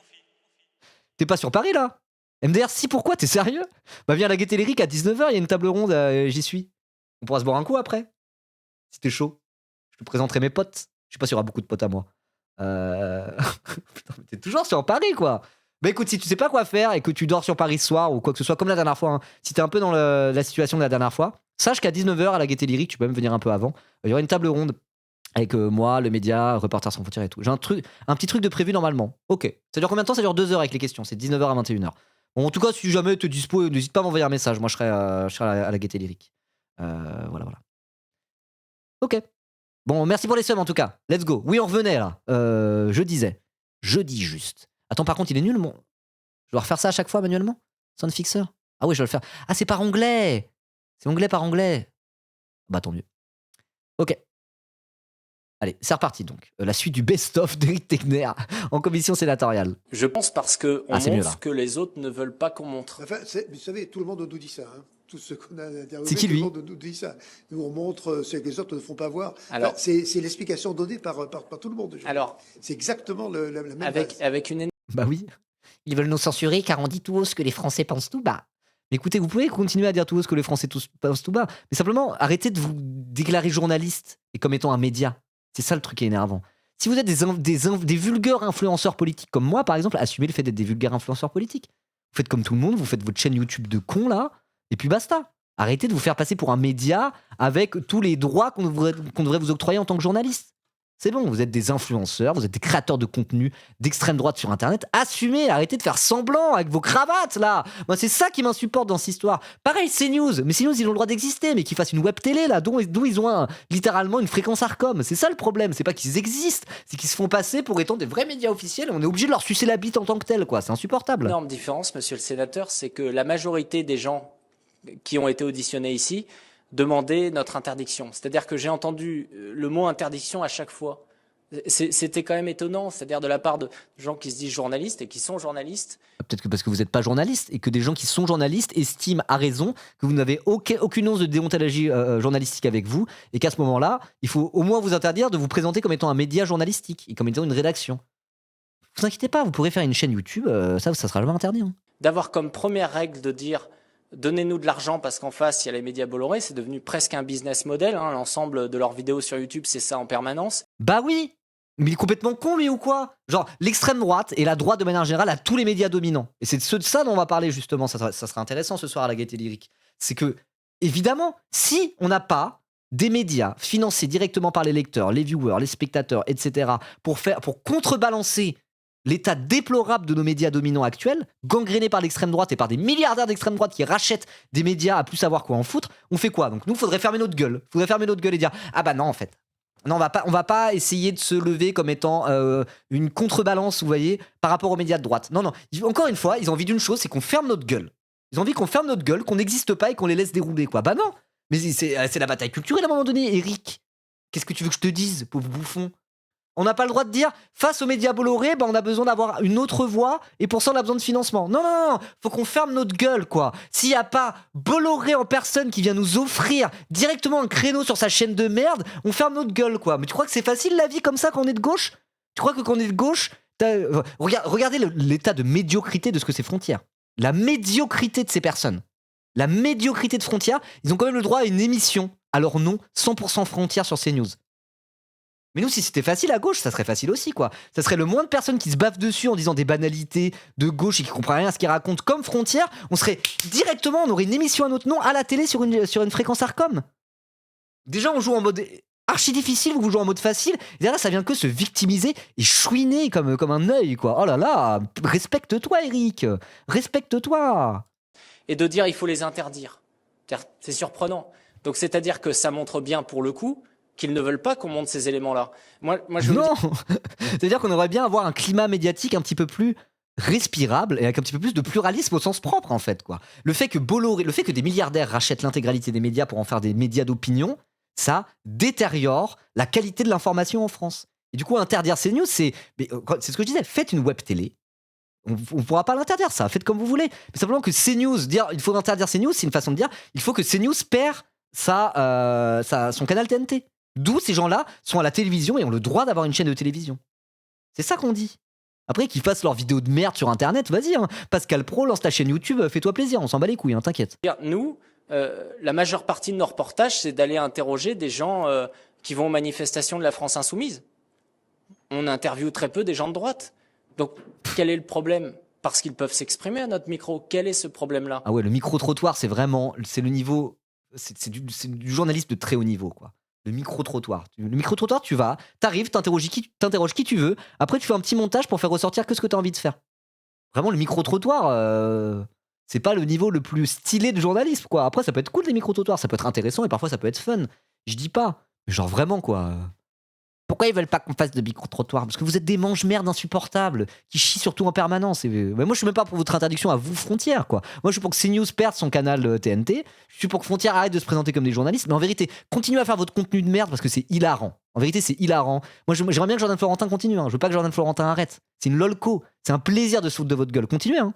T'es pas sur Paris là? MDR, si, pourquoi? T'es sérieux? Bah viens à la Gaîté Lyrique à 19h, il y a une table ronde, j'y suis. On pourra se boire un coup après. Si t'es chaud. Je te présenterai mes potes. Je sais pas s'il y aura beaucoup de potes à moi. Putain, mais t'es toujours sur Paris quoi. Bah écoute, si tu sais pas quoi faire et que tu dors sur Paris ce soir ou quoi que ce soit, comme la dernière fois, hein, si t'es un peu dans la situation de la dernière fois, sache qu'à 19h à la Gaîté Lyrique, tu peux même venir un peu avant, il y aura une table ronde avec moi, le média, Reporters sans frontières et tout. J'ai un petit truc de prévu normalement. Ok. Ça dure combien de temps? Ça dure 2 heures avec les questions. C'est 19h à 21h. Bon, en tout cas, si jamais t'es dispo, n'hésite pas à m'envoyer un message. Moi, je serai à la Gaîté Lyrique. Voilà. Ok. Bon, merci pour les subs en tout cas. Let's go. Oui, on revenait là. Je dis juste. Attends, par contre, il est nul, mon. Je dois refaire ça à chaque fois manuellement? Soundfixer? Ah oui, je dois le faire. Ah, c'est par onglet. C'est onglet par onglet. Bah, tant mieux. Ok. Allez, c'est reparti donc. La suite du best-of d'Eric Tegner en commission sénatoriale. je pense parce qu'on c'est mieux, montre là. ce que les autres ne veulent pas qu'on montre. Enfin, vous savez, tout le monde nous dit ça. Hein. Tous ceux qu'on a interviewés, C'est qui, lui? tout le monde nous dit ça. Nous, on montre ce que les autres ne font pas voir. Alors- Enfin, c'est l'explication donnée par tout le monde. Déjà. Alors, c'est exactement la même base. avec une Bah oui. Ils veulent nous censurer car on dit tout haut ce que les Français pensent tout bas. Mais écoutez, vous pouvez continuer à dire tout haut ce que les Français pensent tout bas. Mais simplement, arrêtez de vous déclarer journaliste et comme étant un média. C'est ça le truc qui est énervant. Si vous êtes des vulgaires influenceurs politiques comme moi, par exemple, assumez le fait d'être des vulgaires influenceurs politiques. Vous faites comme tout le monde, vous faites votre chaîne YouTube de con là, et puis basta. Arrêtez de vous faire passer pour un média avec tous les droits qu'on devrait vous octroyer en tant que journaliste. C'est bon, vous êtes des influenceurs, vous êtes des créateurs de contenu d'extrême droite sur Internet. Assumez, arrêtez de faire semblant avec vos cravates là. Moi, c'est ça qui m'insupporte dans cette histoire. Pareil, CNews, mais CNews, ils ont le droit d'exister, mais qu'ils fassent une web télé là, d'où ils ont littéralement une fréquence Arcom. C'est ça le problème, c'est pas qu'ils existent, c'est qu'ils se font passer pour étant des vrais médias officiels et on est obligé de leur sucer la bite en tant que tel, quoi. C'est insupportable. énorme différence, monsieur le sénateur, c'est que la majorité des gens qui ont été auditionnés ici demandaient notre interdiction. C'est-à-dire que j'ai entendu le mot interdiction à chaque fois. C'était quand même étonnant, c'est-à-dire de la part de gens qui se disent journalistes et qui sont journalistes. Peut-être que parce que vous n'êtes pas journaliste et que des gens qui sont journalistes estiment à raison que vous n'avez aucune once de déontologie journalistique avec vous et qu'à ce moment-là, il faut au moins vous interdire de vous présenter comme étant un média journalistique et comme étant une rédaction. Vous inquiétez pas, vous pourrez faire une chaîne YouTube, ça sera jamais interdit. Hein. D'avoir comme première règle de dire donnez-nous de l'argent parce qu'en face il y a les médias Bolloré, c'est devenu presque un business model. Hein, l'ensemble de leurs vidéos sur YouTube, c'est ça en permanence. Bah oui, Mais il est complètement con, lui, ou quoi? Genre, l'extrême droite et la droite de manière générale a tous les médias dominants. Et c'est de ça dont on va parler, justement. Ça sera intéressant ce soir à la Gaîté Lyrique. C'est que, évidemment, si on n'a pas des médias financés directement par les lecteurs, les viewers, les spectateurs, etc., pour contrebalancer l'état déplorable de nos médias dominants actuels, gangrénés par l'extrême droite et par des milliardaires d'extrême droite qui rachètent des médias à plus savoir quoi en foutre, on fait quoi? Donc nous, faudrait fermer notre gueule. Faudrait fermer notre gueule et dire « Ah bah non, en fait. Non, on va pas essayer de se lever comme étant une contrebalance, vous voyez, par rapport aux médias de droite. Non, non. Encore une fois, ils ont envie d'une chose, c'est qu'on ferme notre gueule. Ils ont envie qu'on ferme notre gueule, qu'on n'existe pas et qu'on les laisse dérouler, quoi. Bah non. Mais c'est la bataille culturelle à un moment donné, Eric. Qu'est-ce que tu veux que je te dise, pauvre bouffon? On n'a pas le droit de dire, face aux médias Bolloré, bah on a besoin d'avoir une autre voix et pour ça on a besoin de financement. Non, non, non, faut qu'on ferme notre gueule, quoi. S'il n'y a pas Bolloré en personne qui vient nous offrir directement un créneau sur sa chaîne de merde, on ferme notre gueule, quoi. Mais tu crois que c'est facile la vie comme ça quand on est de gauche? Tu crois que quand on est de gauche, regardez l'état de médiocrité de ce que c'est Frontières. La médiocrité de ces personnes. La médiocrité de Frontières, ils ont quand même le droit à une émission à leur nom, 100% Frontières sur CNews. Mais nous, si c'était facile à gauche, ça serait facile aussi, quoi. Ça serait le moins de personnes qui se bavent dessus en disant des banalités de gauche et qui comprennent rien à ce qu'ils racontent comme Frontières. On serait directement, on aurait une émission à notre nom à la télé sur une fréquence Arcom. Déjà, on joue en mode archi difficile, vous jouez en mode facile. Et là, ça vient que se victimiser et chouiner comme un œil, quoi. Oh là là, respecte-toi, Eric. Respecte-toi. Et de dire il faut les interdire. C'est surprenant. Donc c'est-à-dire que ça montre bien pour le coup qu'ils ne veulent pas qu'on montre ces éléments-là. Moi, je non. C'est-à-dire qu'on aimerait bien avoir un climat médiatique un petit peu plus respirable et avec un petit peu plus de pluralisme au sens propre, en fait, quoi. Le fait que des milliardaires rachètent l'intégralité des médias pour en faire des médias d'opinion, ça détériore la qualité de l'information en France. Et du coup, interdire CNews, c'est ce que je disais, faites une web télé. On ne pourra pas l'interdire, ça, faites comme vous voulez. Mais simplement que CNews, dire il faut interdire CNews, c'est une façon de dire il faut que CNews perd son canal TNT. D'où ces gens-là sont à la télévision et ont le droit d'avoir une chaîne de télévision. C'est ça qu'on dit. Après, qu'ils fassent leurs vidéos de merde sur Internet, vas-y. Hein. Pascal Pro, lance ta chaîne YouTube, fais-toi plaisir, on s'en bat les couilles, hein, t'inquiète. Nous, la majeure partie de nos reportages, c'est d'aller interroger des gens qui vont aux manifestations de la France Insoumise. On interviewe très peu des gens de droite. Donc, quel est le problème? Parce qu'ils peuvent s'exprimer à notre micro. Quel est ce problème-là? Ah ouais, le micro-trottoir, c'est le niveau... C'est du journalisme de très haut niveau, quoi. Le micro-trottoir. Le micro-trottoir, t'arrives, t'interroges qui tu veux, après tu fais un petit montage pour faire ressortir que ce que t'as envie de faire. Vraiment, le micro-trottoir, c'est pas le niveau le plus stylé de journalisme, quoi. Après, ça peut être cool, les micro-trottoirs, ça peut être intéressant et parfois ça peut être fun. Je dis pas. Mais genre vraiment, quoi. Pourquoi ils veulent pas qu'on fasse de micro-trottoir? Parce que vous êtes des mange-merdes insupportables qui chient surtout en permanence. Mais moi, je suis même pas pour votre interdiction à vous, Frontières, quoi. Moi, je suis pour que CNews perde son canal TNT. Je suis pour que Frontières arrête de se présenter comme des journalistes. Mais en vérité, continuez à faire votre contenu de merde parce que c'est hilarant. En vérité, c'est hilarant. Moi, j'aimerais bien que Jordan Florentin continue. Hein. Je veux pas que Jordan Florentin arrête. C'est une lolco. C'est un plaisir de se foutre de votre gueule. Continuez, hein.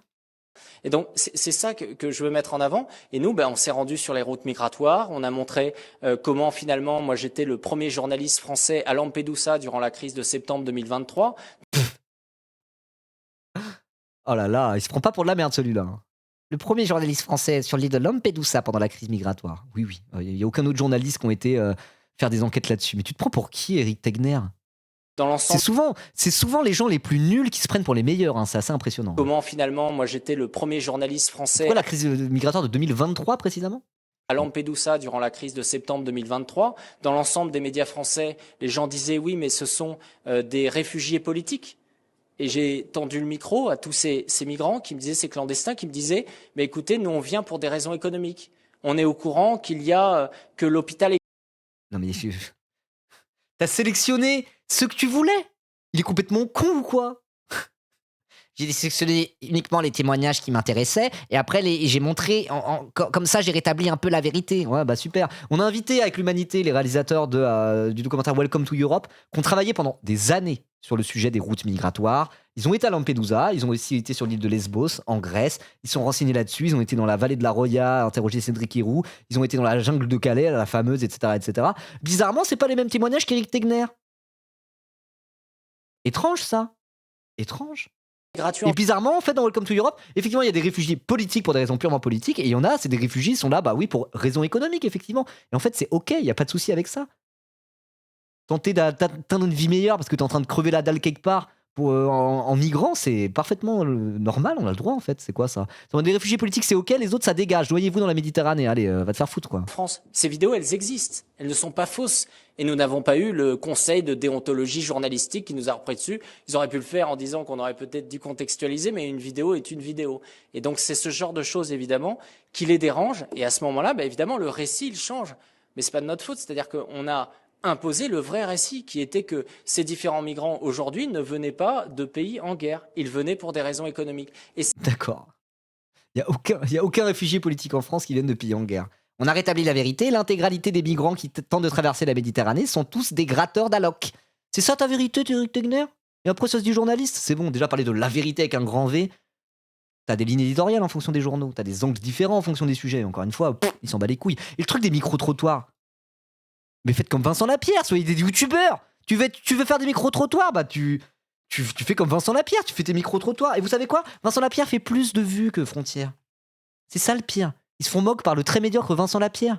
Et donc, c'est ça que je veux mettre en avant. Et nous, on s'est rendu sur les routes migratoires. On a montré comment, finalement, moi, j'étais le premier journaliste français à Lampedusa durant la crise de septembre 2023. Oh là là, il se prend pas pour de la merde, celui-là. Hein. Le premier journaliste français sur l'île de Lampedusa pendant la crise migratoire. Oui, oui. Il n'y a aucun autre journaliste qui ont été faire des enquêtes là-dessus. Mais tu te prends pour qui, Eric Tegner? C'est souvent les gens les plus nuls qui se prennent pour les meilleurs, hein, c'est assez impressionnant. Comment finalement, moi j'étais le premier journaliste français... Pourquoi la crise migratoire de 2023 précisément? À Lampedusa durant la crise de septembre 2023, dans l'ensemble des médias français, les gens disaient oui, mais ce sont des réfugiés politiques. Et j'ai tendu le micro à tous ces migrants qui me disaient, ces clandestins qui me disaient, mais écoutez, nous on vient pour des raisons économiques. On est au courant qu'il y a que l'hôpital... Non mais... T'as sélectionné ce que tu voulais. Il est complètement con ou quoi? J'ai sélectionné uniquement les témoignages qui m'intéressaient et après j'ai montré, comme ça j'ai rétabli un peu la vérité. Ouais bah super. On a invité avec l'Humanité les réalisateurs du documentaire Welcome to Europe qui ont travaillé pendant des années sur le sujet des routes migratoires. Ils ont été à Lampedusa, ils ont aussi été sur l'île de Lesbos, en Grèce. Ils sont renseignés là-dessus, ils ont été dans la vallée de la Roya, interrogé Cédric Héroux, ils ont été dans la jungle de Calais, la fameuse, etc., etc. Bizarrement, c'est pas les mêmes témoignages qu'Éric Tegner. Étrange, ça. Étrange. Et bizarrement, en fait, dans Welcome to Europe, effectivement, il y a des réfugiés politiques pour des raisons purement politiques, et il y en a, c'est des réfugiés qui sont là, bah oui, pour raisons économiques, effectivement. Et en fait, c'est ok, il n'y a pas de souci avec ça. tenter d'atteindre une vie meilleure parce que t'es en train de crever la dalle quelque part en migrant, c'est parfaitement normal, on a le droit en fait. C'est quoi ça? Des réfugiés politiques, c'est ok, les autres ça dégage. Noyez-vous dans la Méditerranée, allez, va te faire foutre quoi. France. Ces vidéos, elles existent. Elles ne sont pas fausses. Et nous n'avons pas eu le conseil de déontologie journalistique qui nous a repris dessus. Ils auraient pu le faire en disant qu'on aurait peut-être dû contextualiser, mais une vidéo est une vidéo. Et donc c'est ce genre de choses, évidemment, qui les dérange. Et à ce moment-là, évidemment, le récit, il change. Mais c'est pas de notre faute. C'est-à-dire qu'on a imposé le vrai récit, qui était que ces différents migrants, aujourd'hui, ne venaient pas de pays en guerre. Ils venaient pour des raisons économiques. Et D'accord. Il n'y a aucun réfugié politique en France qui vienne de pays en guerre. On a rétabli la vérité. L'intégralité des migrants qui tentent de traverser la Méditerranée sont tous des gratteurs d'alloc. C'est ça ta vérité, Eric Tegner? Et après, ça se dit journaliste? C'est bon, déjà parler de la vérité avec un grand V. T'as des lignes éditoriales en fonction des journaux. T'as des angles différents en fonction des sujets. Encore une fois, ils s'en bat les couilles. Et le truc des micro-trottoirs. Mais faites comme Vincent Lapierre, soyez des youtubeurs. Tu veux faire des micro-trottoirs, tu fais comme Vincent Lapierre, tu fais tes micro-trottoirs. Et vous savez quoi? Vincent Lapierre fait plus de vues que Frontières. C'est ça le pire. Ils se font moquer par le très médiocre Vincent Lapierre.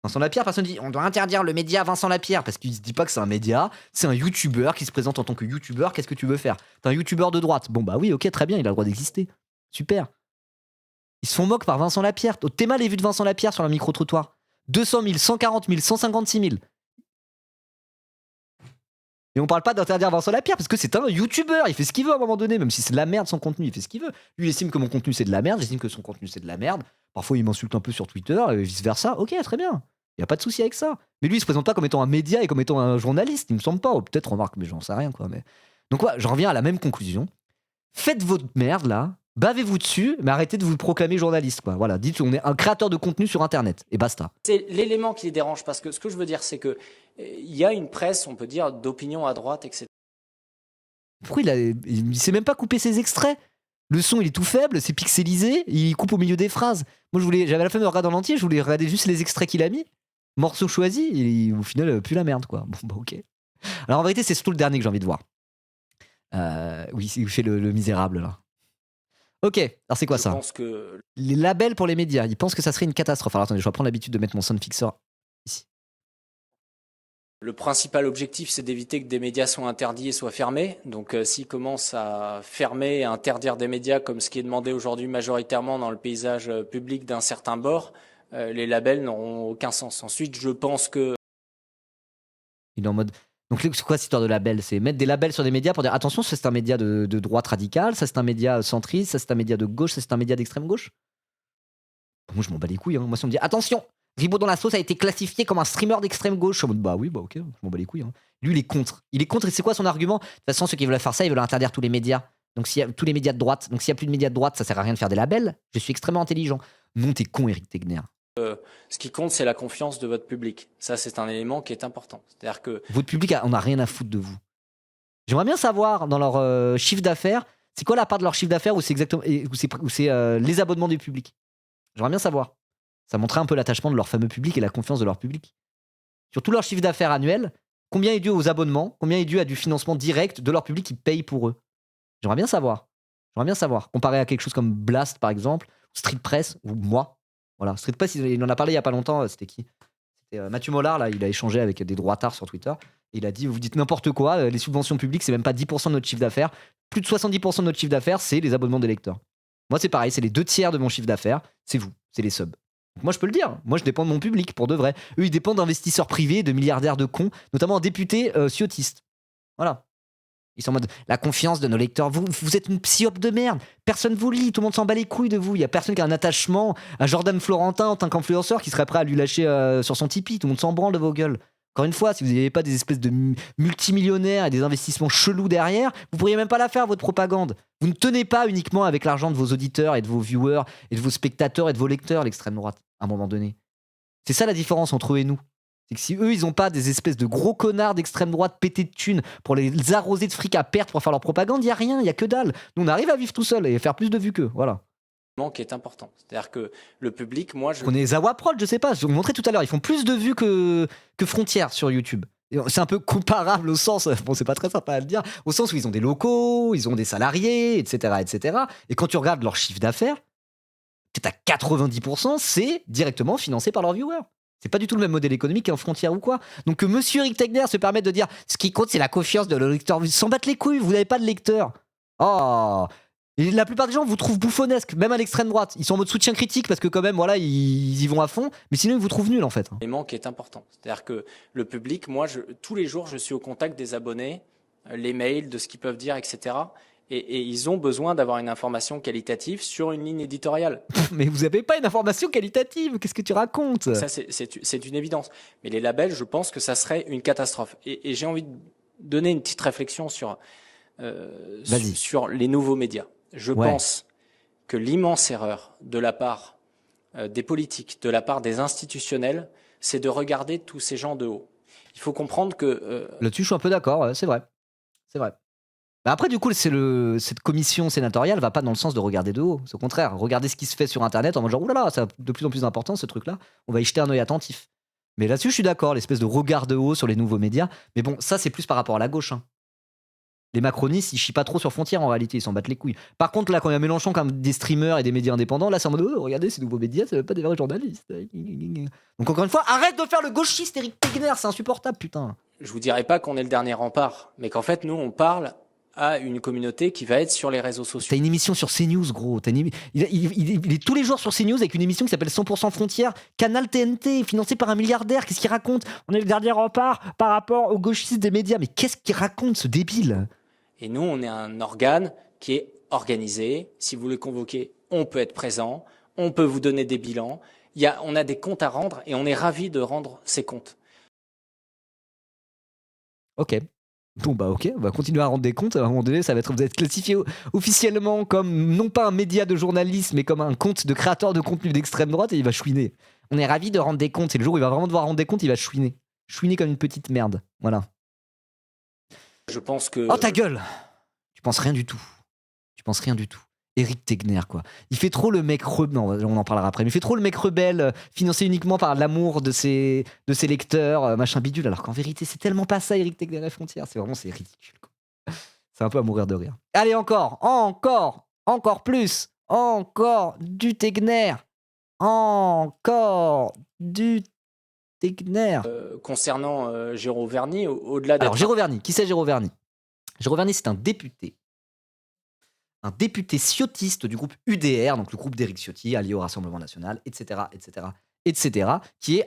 Vincent Lapierre, personne ne dit on doit interdire le média Vincent Lapierre parce qu'il ne se dit pas que c'est un média, c'est un youtubeur qui se présente en tant que youtubeur. Qu'est-ce que tu veux faire? T'es un youtubeur de droite. Bon bah oui, ok, très bien, il a le droit d'exister. Super. Ils se font moquer par Vincent Lapierre. T'es mal les vues de Vincent Lapierre sur un micro-trottoir. 200 000, 140 000, 156 000. Et on parle pas d'interdire Vincent Lapierre parce que c'est un youtubeur, il fait ce qu'il veut à un moment donné, même si c'est de la merde son contenu, il fait ce qu'il veut. Lui il estime que mon contenu c'est de la merde, j'estime que son contenu c'est de la merde. Parfois il m'insulte un peu sur Twitter et vice versa. Ok, très bien, il y a pas de souci avec ça. Mais lui il se présente pas comme étant un média et comme étant un journaliste, il me semble pas. Ou peut-être remarque, mais j'en sais rien quoi. Mais donc ouais, j'en reviens à la même conclusion. Faites votre merde là, bavez-vous dessus, mais arrêtez de vous proclamer journaliste quoi. Voilà, dites on est un créateur de contenu sur internet et basta. c'est l'élément qui les dérange, parce que ce que je veux dire, c'est que il y a une presse, on peut dire, d'opinion à droite, etc. Pourquoi il sait même pas couper ses extraits? Le son il est tout faible, c'est pixelisé, il coupe au milieu des phrases. Moi j'avais la flemme de regarder en entier, je voulais regarder juste les extraits qu'il a mis. Morceau choisi, et au final plus la merde quoi. Bon bah ok. Alors en vérité c'est surtout le dernier que j'ai envie de voir. Oui, il fait le misérable là. Ok, alors c'est quoi ça? Je pense que Les labels pour les médias, ils pensent que ça serait une catastrophe. Alors attendez, je vais prendre l'habitude de mettre mon sound fixer ici. le principal objectif, c'est d'éviter que des médias soient interdits et soient fermés. Donc s'ils commencent à fermer et à interdire des médias comme ce qui est demandé aujourd'hui majoritairement dans le paysage public d'un certain bord, les labels n'auront aucun sens. Ensuite, je pense que Il est en mode. Donc c'est quoi cette histoire de label? C'est mettre des labels sur des médias pour dire attention, ça c'est un média de droite radicale, ça c'est un média centriste, ça c'est un média de gauche, ça c'est un média d'extrême gauche. Moi je m'en bats les couilles. Hein. Moi si on me dit attention, Ribot dans la sauce a été classifié comme un streamer d'extrême gauche. Je suis en mode bah oui, bah ok, je m'en bats les couilles. Hein. Lui il est contre. Il est contre et c'est quoi son argument? De toute façon, ceux qui veulent faire ça, ils veulent interdire tous les médias. Donc s'il y a tous les médias de droite, donc s'il y a plus de médias de droite, ça sert à rien de faire des labels. Je suis extrêmement intelligent. Non, t'es con, Eric Tegner. ce qui compte, c'est la confiance de votre public. Ça, c'est un élément qui est important. C'est-à-dire que Votre public, on a rien à foutre de vous. J'aimerais bien savoir dans leur chiffre d'affaires, c'est quoi la part de leur chiffre d'affaires où c'est exactement où c'est les abonnements du public. J'aimerais bien savoir. Ça montrait un peu l'attachement de leur fameux public et la confiance de leur public. Sur tout leur chiffre d'affaires annuel, combien est dû aux abonnements, combien est dû à du financement direct de leur public qui paye pour eux. J'aimerais bien savoir. J'aimerais bien savoir. Comparé à quelque chose comme Blast, par exemple, Street Press, ou moi. Voilà, Street Press, il en a parlé il y a pas longtemps. C'était qui? C'était Mathieu Mollard, là, il a échangé avec des droitards sur Twitter. Et il a dit, vous dites n'importe quoi, les subventions publiques, c'est même pas 10% de notre chiffre d'affaires. Plus de 70% de notre chiffre d'affaires, c'est les abonnements des lecteurs. Moi, c'est pareil, c'est les 2/3 de mon chiffre d'affaires, c'est vous, c'est les subs. Donc moi, je peux le dire, moi, je dépends de mon public, pour de vrai. Eux, ils dépendent d'investisseurs privés, de milliardaires de cons, notamment un député ciottiste. Voilà. Ils sont en mode, la confiance de nos lecteurs, vous êtes une psyope de merde, personne vous lit, tout le monde s'en bat les couilles de vous, il y a personne qui a un attachement à Jordan Florentin en tant qu'influenceur qui serait prêt à lui lâcher sur son Tipeee, tout le monde s'en branle de vos gueules. Encore une fois, si vous n'avez pas des espèces de multimillionnaires et des investissements chelous derrière, vous pourriez même pas la faire, votre propagande. Vous ne tenez pas uniquement avec l'argent de vos auditeurs et de vos viewers et de vos spectateurs et de vos lecteurs, l'extrême droite, à un moment donné. C'est ça la différence entre eux et nous. C'est que si eux, ils ont pas des espèces de gros connards d'extrême droite pétés de thunes pour les arroser de fric à perte pour faire leur propagande, il y a rien, il y a que dalle. Nous, on arrive à vivre tout seul et faire plus de vues qu'eux, voilà. qui est important. C'est-à-dire que le public, moi, je Prenez Zawa Prod, je sais pas, je vous montrais tout à l'heure, ils font plus de vues que Frontières sur YouTube. Et c'est un peu comparable au sens, bon c'est pas très sympa à le dire, au sens où ils ont des locaux, ils ont des salariés, etc. etc. Et quand tu regardes leur chiffre d'affaires, peut-être à 90%, c'est directement financé par leurs viewers. C'est pas du tout le même modèle économique qu'un Frontière ou quoi. Donc que monsieur Eric Tegner se permette de dire ce qui compte, c'est la confiance de le lecteur. Vous s'en battent les couilles, vous n'avez pas de lecteur. Oh. Et la plupart des gens vous trouvent bouffonnesque, même à l'extrême droite. Ils sont en mode soutien critique parce que quand même, voilà, ils y vont à fond. Mais sinon, ils vous trouvent nul en fait. L'élément qui est important. C'est-à-dire que le public, moi, tous les jours, je suis au contact des abonnés, les mails, de ce qu'ils peuvent dire, etc. Et ils ont besoin d'avoir une information qualitative sur une ligne éditoriale. Mais vous n'avez pas une information qualitative. Qu'est-ce que tu racontes? Ça, c'est une évidence. Mais les labels, je pense que ça serait une catastrophe. Et j'ai envie de donner une petite réflexion sur les nouveaux médias. Je pense que l'immense erreur de la part des politiques, de la part des institutionnels, c'est de regarder tous ces gens de haut. Il faut comprendre que... Là-dessus, je suis un peu d'accord, c'est vrai. C'est vrai. Bah après, du coup, cette commission sénatoriale va pas dans le sens de regarder de haut. C'est au contraire, regarder ce qui se fait sur Internet en mode genre, oulala, ça a de plus en plus d'importance ce truc-là, on va y jeter un œil attentif. Mais là-dessus, je suis d'accord, l'espèce de regard de haut sur les nouveaux médias. Mais bon, ça, c'est plus par rapport à la gauche. Hein. Les macronistes, ils chient pas trop sur Frontière en réalité, ils s'en battent les couilles. Par contre, là, quand il y a Mélenchon comme des streamers et des médias indépendants, là, c'est en mode regardez, ces nouveaux médias, c'est pas des vrais journalistes. Donc, encore une fois, arrête de faire le gauchiste, Eric Tegner, c'est insupportable, putain. Je vous dirais pas qu'on est le dernier rempart, mais qu'en fait, nous, on parle à une communauté qui va être sur les réseaux sociaux. T'as une émission sur CNews, gros. Il est tous les jours sur CNews avec une émission qui s'appelle 100% Frontières. Canal TNT, financé par un milliardaire. Qu'est-ce qu'il raconte? On est le dernier rempart par rapport aux gauchistes des médias. Mais qu'est-ce qu'il raconte, ce débile? Et nous, on est un organe qui est organisé. Si vous le convoquez, on peut être présent. On peut vous donner des bilans. On a des comptes à rendre et on est ravis de rendre ces comptes. Ok. Bon bah ok, on va continuer à rendre des comptes. À un moment donné, vous allez être classifié officiellement comme non pas un média de journalisme, mais comme un compte de créateur de contenu d'extrême droite et il va chouiner. On est ravis de rendre des comptes et le jour où il va vraiment devoir rendre des comptes, il va chouiner. Chouiner comme une petite merde. Voilà. Je pense que... Oh ta gueule! Tu penses rien du tout. Tu penses rien du tout. Eric Tegner, quoi. Il fait trop le mec rebelle. Non, on en parlera après. Mais il fait trop le mec rebelle, financé uniquement par l'amour de ses lecteurs, machin bidule. Alors qu'en vérité, c'est tellement pas ça, Eric Tegner et Frontières. C'est ridicule, quoi. C'est un peu à mourir de rire. Allez, encore plus. Encore du Tegner. Encore du Tegner. Concernant Géraud Verny, au-delà d'être... Alors, Géraud Verny. Qui c'est Géraud Verny? Géraud Verny, c'est un député ciotiste du groupe UDR, donc le groupe d'Éric Ciotti, allié au Rassemblement National, etc., qui est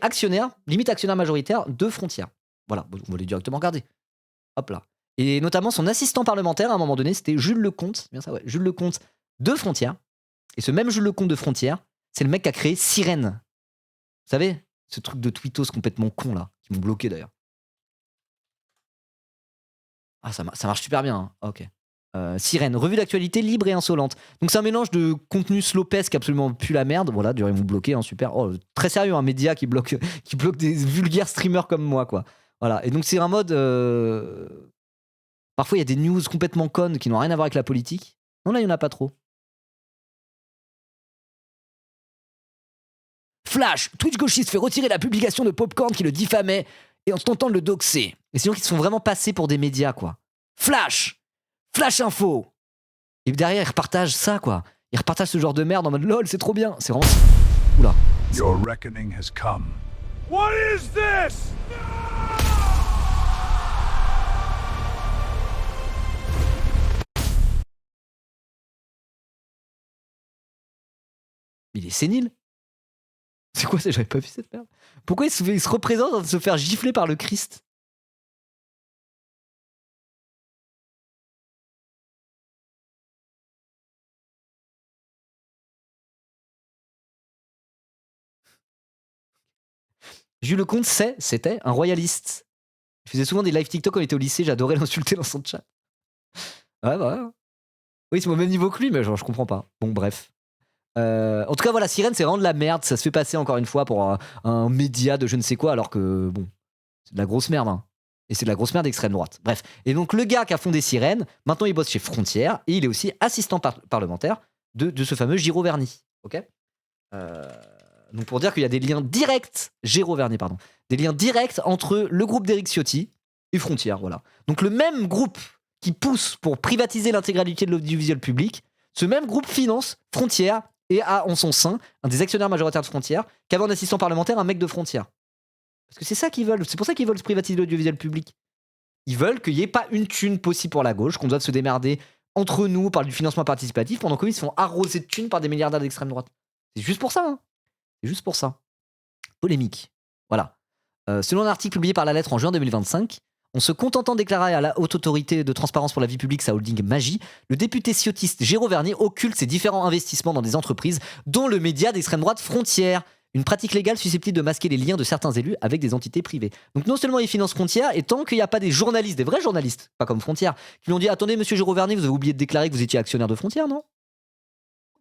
limite actionnaire majoritaire de Frontières. Voilà, on va les directement regarder. Hop là. Et notamment son assistant parlementaire, à un moment donné, c'était Jules Lecomte, c'est bien ça, ouais, Jules Lecomte de Frontières. Et ce même Jules Lecomte de Frontières, c'est le mec qui a créé Sirène. Vous savez, ce truc de tweetos complètement con, là, qui m'ont bloqué d'ailleurs. Ah, ça marche super bien, hein. Ok. Sirène, revue d'actualité libre et insolente. Donc c'est un mélange de contenu slopesque absolument pue la merde. Voilà, ils vont bloquer, hein, super. Oh, très sérieux, un média qui bloque des vulgaires streamers comme moi, quoi. Voilà, et donc c'est un mode... Parfois il y a des news complètement connes qui n'ont rien à voir avec la politique. Non, là il n'y en a pas trop. Flash, Twitch gauchiste fait retirer la publication de Popcorn qui le diffamait et en tentant de le doxer. Et sinon, ils se font vraiment passer pour des médias, quoi. Flash info. Et derrière, ils repartagent ça, quoi. Ils repartagent ce genre de merde en mode lol, c'est trop bien. C'est vraiment... Oula. Your reckoning has come. What is this? Il est sénile. C'est quoi ça? J'avais pas vu cette merde. Pourquoi il se représente en train de se faire gifler par le Christ? Jules Lecomte, c'était un royaliste. Il faisait souvent des live TikTok quand il était au lycée, j'adorais l'insulter dans son chat. Ouais, bah. Oui, c'est au même niveau que lui, mais genre, je comprends pas. Bon, bref. En tout cas, voilà, Sirène, c'est vraiment de la merde. Ça se fait passer encore une fois pour un média de je ne sais quoi, alors que, bon, c'est de la grosse merde, hein. Et c'est de la grosse merde d'extrême droite. Bref. Et donc, le gars qui a fondé Sirène, maintenant, il bosse chez Frontières et il est aussi assistant parlementaire de ce fameux Géraud Verny. Ok. Donc pour dire qu'il y a des liens directs, des liens directs entre le groupe d'Éric Ciotti et Frontières, voilà. Donc le même groupe qui pousse pour privatiser l'intégralité de l'audiovisuel public, ce même groupe finance Frontières et a en son sein un des actionnaires majoritaires de Frontières, qui avait en assistant parlementaire un mec de Frontières. Parce que c'est ça qu'ils veulent. C'est pour ça qu'ils veulent se privatiser l'audiovisuel public. Ils veulent qu'il n'y ait pas une thune possible pour la gauche, qu'on doive se démerder entre nous par du financement participatif, pendant qu'eux, ils se font arroser de thunes par des milliardaires d'extrême droite. C'est juste pour ça. Hein. C'est juste pour ça. Polémique. Voilà. Selon un article publié par La Lettre en juin 2025, en se contentant de déclarer à la Haute Autorité de Transparence pour la Vie Publique sa holding Magie, le député ciotiste Géraud Vernier occulte ses différents investissements dans des entreprises, dont le média d'extrême droite Frontières, une pratique légale susceptible de masquer les liens de certains élus avec des entités privées. Donc non seulement il finance Frontières, et tant qu'il n'y a pas des journalistes, des vrais journalistes, pas comme Frontières, qui lui ont dit « Attendez, monsieur Géraud Vernier, vous avez oublié de déclarer que vous étiez actionnaire de Frontières, non ?»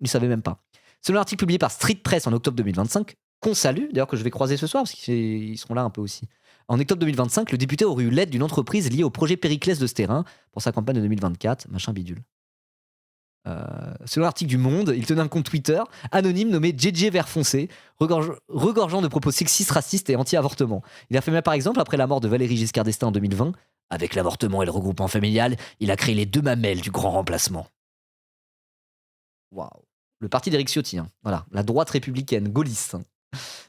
Il ne savait même pas. Selon l'article publié par Street Press en octobre 2025, qu'on salue, d'ailleurs que je vais croiser ce soir, parce qu'ils seront là un peu aussi. En octobre 2025, le député aurait eu l'aide d'une entreprise liée au projet Périclès de Stérin pour sa campagne de 2024, machin bidule. Selon l'article du Monde, il tenait un compte Twitter anonyme nommé JJ Vert Foncé, regorgeant de propos sexistes, racistes et anti-avortement. Il affirmait par exemple, après la mort de Valéry Giscard d'Estaing en 2020, « Avec l'avortement et le regroupement familial, il a créé les 2 mamelles du grand remplacement. » Waouh. Le parti d'Éric Ciotti, hein. Voilà, la droite républicaine, gaulliste. Hein.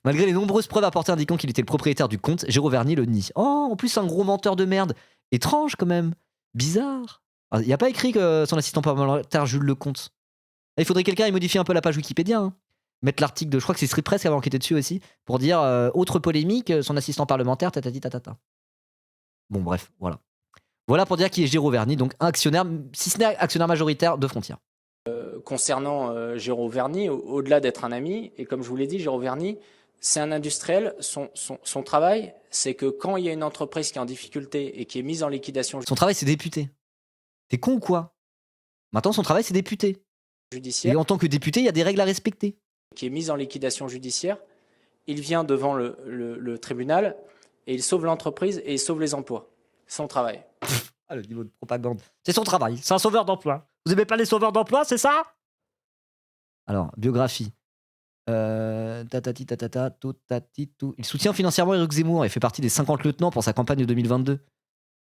Malgré les nombreuses preuves apportées indiquant qu'il était le propriétaire du compte, Géraud Vernier le nie. Oh, en plus, un gros menteur de merde. Étrange quand même. Bizarre. Il n'y a pas écrit que son assistant parlementaire Jules Lecomte. Il faudrait quelqu'un modifie un peu la page Wikipédia. Hein. Mettre l'article de. Je crois que c'est Street Press qui avait enquêté dessus aussi. Pour dire autre polémique, son assistant parlementaire, tatati tatata. Bon, bref, voilà. Voilà pour dire qui est Géraud Vernier, donc actionnaire, si ce n'est actionnaire majoritaire de Frontières. Concernant Géraud Vernier, au-delà d'être un ami, et comme je vous l'ai dit, Géraud Vernier, c'est un industriel. Son travail, c'est que quand il y a une entreprise qui est en difficulté et qui est mise en liquidation Son travail, c'est député. T'es con ou quoi? Maintenant, son travail, c'est député. judiciaire, Et en tant que député, il y a des règles à respecter. qui est mise en liquidation judiciaire, il vient devant le tribunal et il sauve l'entreprise et il sauve les emplois. Son travail. Ah, le niveau de propagande. C'est son travail, c'est un sauveur d'emploi. Vous aimez pas les sauveurs d'emploi, c'est ça? Alors, biographie. Tatati tatata, totati tout. Il soutient financièrement Éric Zemmour et fait partie des 50 lieutenants pour sa campagne de 2022.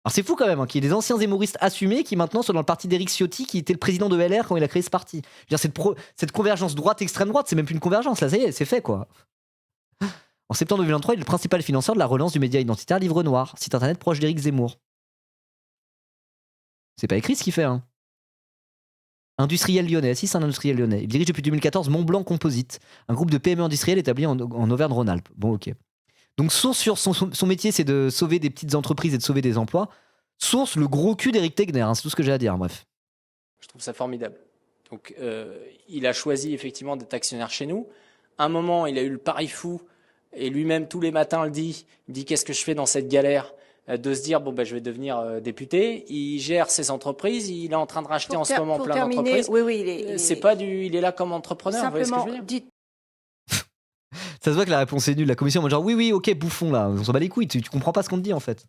Alors c'est fou quand même, hein, qu'il y ait des anciens zémouristes assumés qui maintenant sont dans le parti d'Éric Ciotti, qui était le président de LR quand il a créé ce parti. Je veux dire, cette convergence droite-extrême droite, c'est même plus une convergence, là ça y est, c'est fait quoi. En septembre 2023, il est le principal financeur de la relance du média identitaire Livre Noir, site internet proche d'Éric Zemmour. C'est pas écrit ce qu'il fait, hein. Industriel lyonnais, si c'est un industriel lyonnais. Il dirige depuis 2014 Montblanc Composite, un groupe de PME industrielles établi en Auvergne-Rhône-Alpes. Bon, ok. Donc, source sur son métier, c'est de sauver des petites entreprises et de sauver des emplois. Source, le gros cul d'Éric Tegner, hein, c'est tout ce que j'ai à dire, bref. Je trouve ça formidable. Donc, il a choisi effectivement d'être actionnaire chez nous. À un moment, il a eu le pari fou, et lui-même, tous les matins, il dit qu'est-ce que je fais dans cette galère, de se dire, bon, ben, je vais devenir député. Il gère ses entreprises, il est en train de racheter en ce moment plein d'entreprises. Oui, C'est pas il est là comme entrepreneur, vous voyez ce que je veux dire? Dites, Ça se voit que la réponse est nulle. La commission, moi, genre, oui, ok, bouffon, là. On s'en bat les couilles, tu comprends pas ce qu'on te dit, en fait.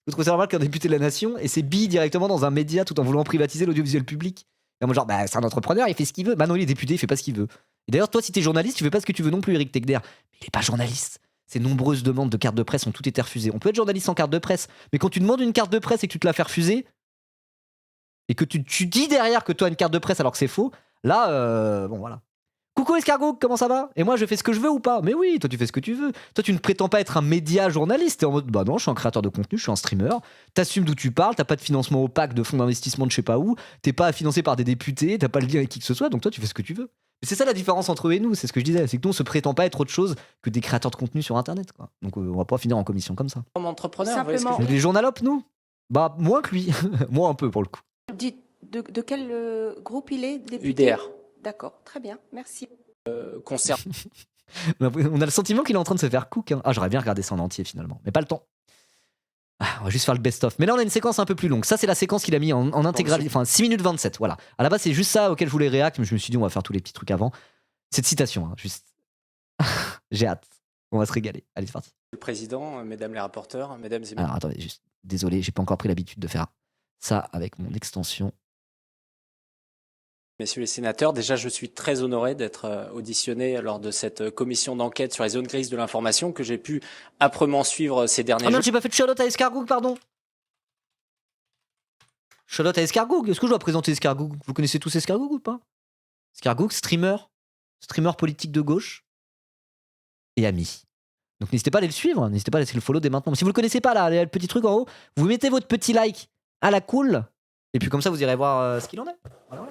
Vous trouvez ça normal qu'un député de la nation et c'est bille directement dans un média tout en voulant privatiser l'audiovisuel public? Et moi, genre, bah, c'est un entrepreneur, il fait ce qu'il veut. Bah non, il est député, il fait pas ce qu'il veut. Et d'ailleurs, toi, si t'es journaliste, tu fais pas ce que tu veux non plus, Éric Tegner. Mais il est pas journaliste. Ces nombreuses demandes de carte de presse ont toutes été refusées. On peut être journaliste sans carte de presse, mais quand tu demandes une carte de presse et que tu te la fais refuser, et que tu dis derrière que toi as une carte de presse alors que c'est faux, là, bon voilà. Coucou escargot, comment ça va? Et moi je fais ce que je veux ou pas? Mais oui, toi tu fais ce que tu veux. Toi tu ne prétends pas être un média journaliste. T'es en mode bah non, je suis un créateur de contenu, je suis un streamer. T'assumes d'où tu parles, t'as pas de financement opaque de fonds d'investissement de je sais pas où, t'es pas financé par des députés, t'as pas le lien avec qui que ce soit, donc toi tu fais ce que tu veux. Et c'est ça la différence entre eux et nous, c'est ce que je disais, c'est que nous on se prétend pas être autre chose que des créateurs de contenu sur internet, quoi. Donc on va pas finir en commission comme ça. Comme entrepreneur, vous voyez ce que je veux Mais dire? les journalopes, nous? Bah moins que lui, moi un peu pour le coup. dites de quel groupe il est, député? UDR. D'accord, très bien, merci. Concernant On a le sentiment qu'il est en train de se faire cook. Hein. Ah, j'aurais bien regardé ça en entier finalement, mais pas le temps. Ah, on va juste faire le best-of. Mais là, on a une séquence un peu plus longue. Ça, c'est la séquence qu'il a mis en intégralité. Enfin, 6 minutes 27, voilà. À la base, c'est juste ça auquel je voulais réact, mais je me suis dit, on va faire tous les petits trucs avant. Cette citation, hein, juste. J'ai hâte. On va se régaler. Allez, c'est parti. le président, mesdames les rapporteurs, mesdames et messieurs. Alors, attendez, juste. Désolé, j'ai pas encore pris l'habitude de faire ça avec mon extension. Messieurs les sénateurs, déjà je suis très honoré d'être auditionné lors de cette commission d'enquête sur les zones grises de l'information que j'ai pu âprement suivre ces derniers Ah non, jours. j'ai pas fait de shout-out à Escargoug, pardon. Shout-out à Escargoug. Est-ce que je dois présenter Escargoug? Vous connaissez tous Escargoug ou pas? Escargoug, streamer politique de gauche et ami. Donc n'hésitez pas à aller le suivre, n'hésitez pas à laisser le follow dès maintenant. Si vous le connaissez pas là, le petit truc en haut, vous mettez votre petit like à la cool, et puis comme ça vous irez voir ce qu'il en est. Voilà.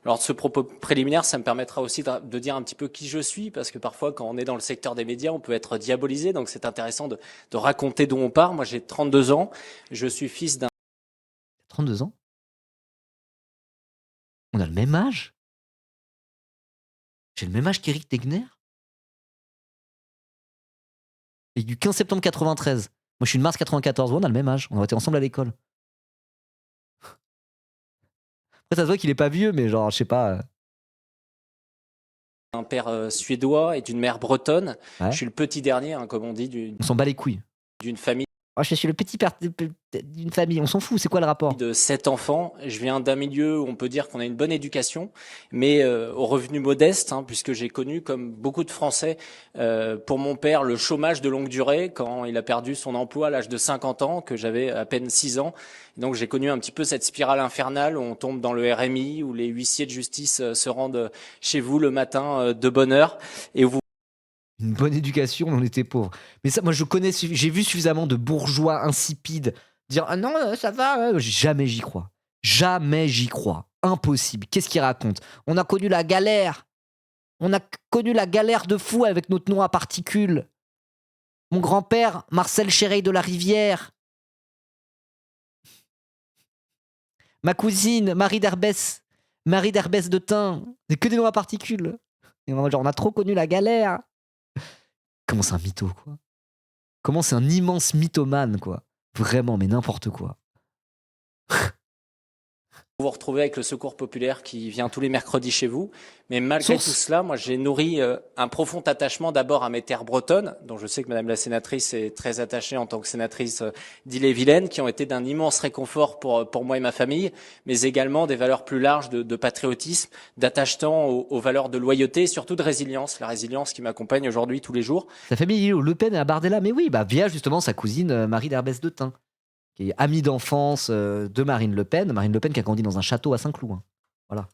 Alors de ce propos préliminaire, ça me permettra aussi de dire un petit peu qui je suis, parce que parfois quand on est dans le secteur des médias, on peut être diabolisé, donc c'est intéressant de raconter d'où on part. Moi j'ai 32 ans, je suis fils d'un... 32 ans? On a le même âge? J'ai le même âge qu'Éric Tegner? Et du 15 septembre 93. Moi je suis de mars 94, ouais, on a le même âge, on a été ensemble à l'école. Après ça se voit qu'il est pas vieux, mais genre je sais pas... Un père suédois et d'une mère bretonne. Ouais. Je suis le petit dernier, hein, comme on dit, On s'en bat les couilles. d'une famille Oh, je suis le petit père d'une famille, on s'en fout, c'est quoi le rapport? de 7 enfants. Je viens d'un milieu où on peut dire qu'on a une bonne éducation, mais au revenu modeste, hein, puisque j'ai connu, comme beaucoup de Français, pour mon père, le chômage de longue durée, quand il a perdu son emploi à l'âge de 50 ans, que j'avais à peine 6 ans. Et donc j'ai connu un petit peu cette spirale infernale où on tombe dans le RMI, où les huissiers de justice se rendent chez vous le matin de bonne heure, et où vous... Une bonne éducation, mais on était pauvres. Mais ça, moi, j'ai vu suffisamment de bourgeois insipides dire ah non, ça va. Jamais j'y crois. Jamais j'y crois. Impossible. Qu'est-ce qu'ils racontent? On a connu la galère. On a connu la galère de fou avec notre nom à particules. Mon grand-père, Marcel Chéreil de la Rivière. Ma cousine, Marie d'Herbès de Tain. C'est que des noms à particules. Et genre, on a trop connu la galère. Comment c'est un mytho, quoi. Comment c'est un immense mythomane, quoi. Vraiment, mais n'importe quoi. Vous vous retrouvez avec le Secours populaire qui vient tous les mercredis chez vous. Mais malgré tout cela, moi, j'ai nourri un profond attachement d'abord à mes terres bretonnes, dont je sais que Madame la sénatrice est très attachée en tant que sénatrice d'Ille-et-Vilaine, qui ont été d'un immense réconfort pour moi et ma famille, mais également des valeurs plus larges de patriotisme, d'attachement aux valeurs de loyauté et surtout de résilience. La résilience qui m'accompagne aujourd'hui tous les jours. Sa famille Le Pen est à Bardella, mais oui, bah via justement sa cousine Marie d'Herbès de Tain, qui est amie d'enfance de Marine Le Pen. Marine Le Pen qui a grandi dans un château à Saint-Cloud. Hein. Voilà.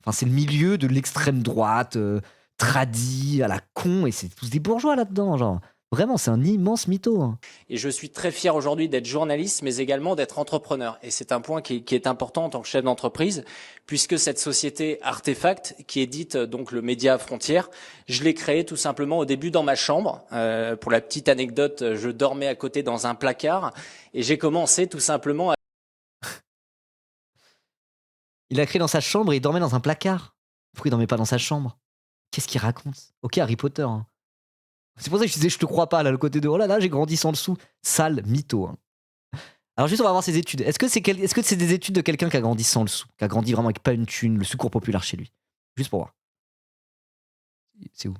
Enfin, c'est le milieu de l'extrême droite, tradie, à la con, et c'est tous des bourgeois là-dedans, genre. Vraiment, c'est un immense mytho. Hein. Et je suis très fier aujourd'hui d'être journaliste, mais également d'être entrepreneur. Et c'est un point qui est important en tant que chef d'entreprise, puisque cette société Artefact, qui édite donc le média Frontières, je l'ai créée tout simplement au début dans ma chambre. Pour la petite anecdote, je dormais à côté dans un placard, et j'ai commencé tout simplement à... Il a créé dans sa chambre et il dormait dans un placard. Pourquoi il dormait pas dans sa chambre? Qu'est-ce qu'il raconte? Ok, Harry Potter. Hein. C'est pour ça que je disais, je te crois pas, là, le côté de oh là là, j'ai grandi sans dessous. Sale mytho. Hein. Alors, juste, on va voir ses études. Est-ce que c'est des études de quelqu'un qui a grandi sans le sou, qui a grandi vraiment avec pas une thune, le secours populaire chez lui? Juste pour voir. C'est où?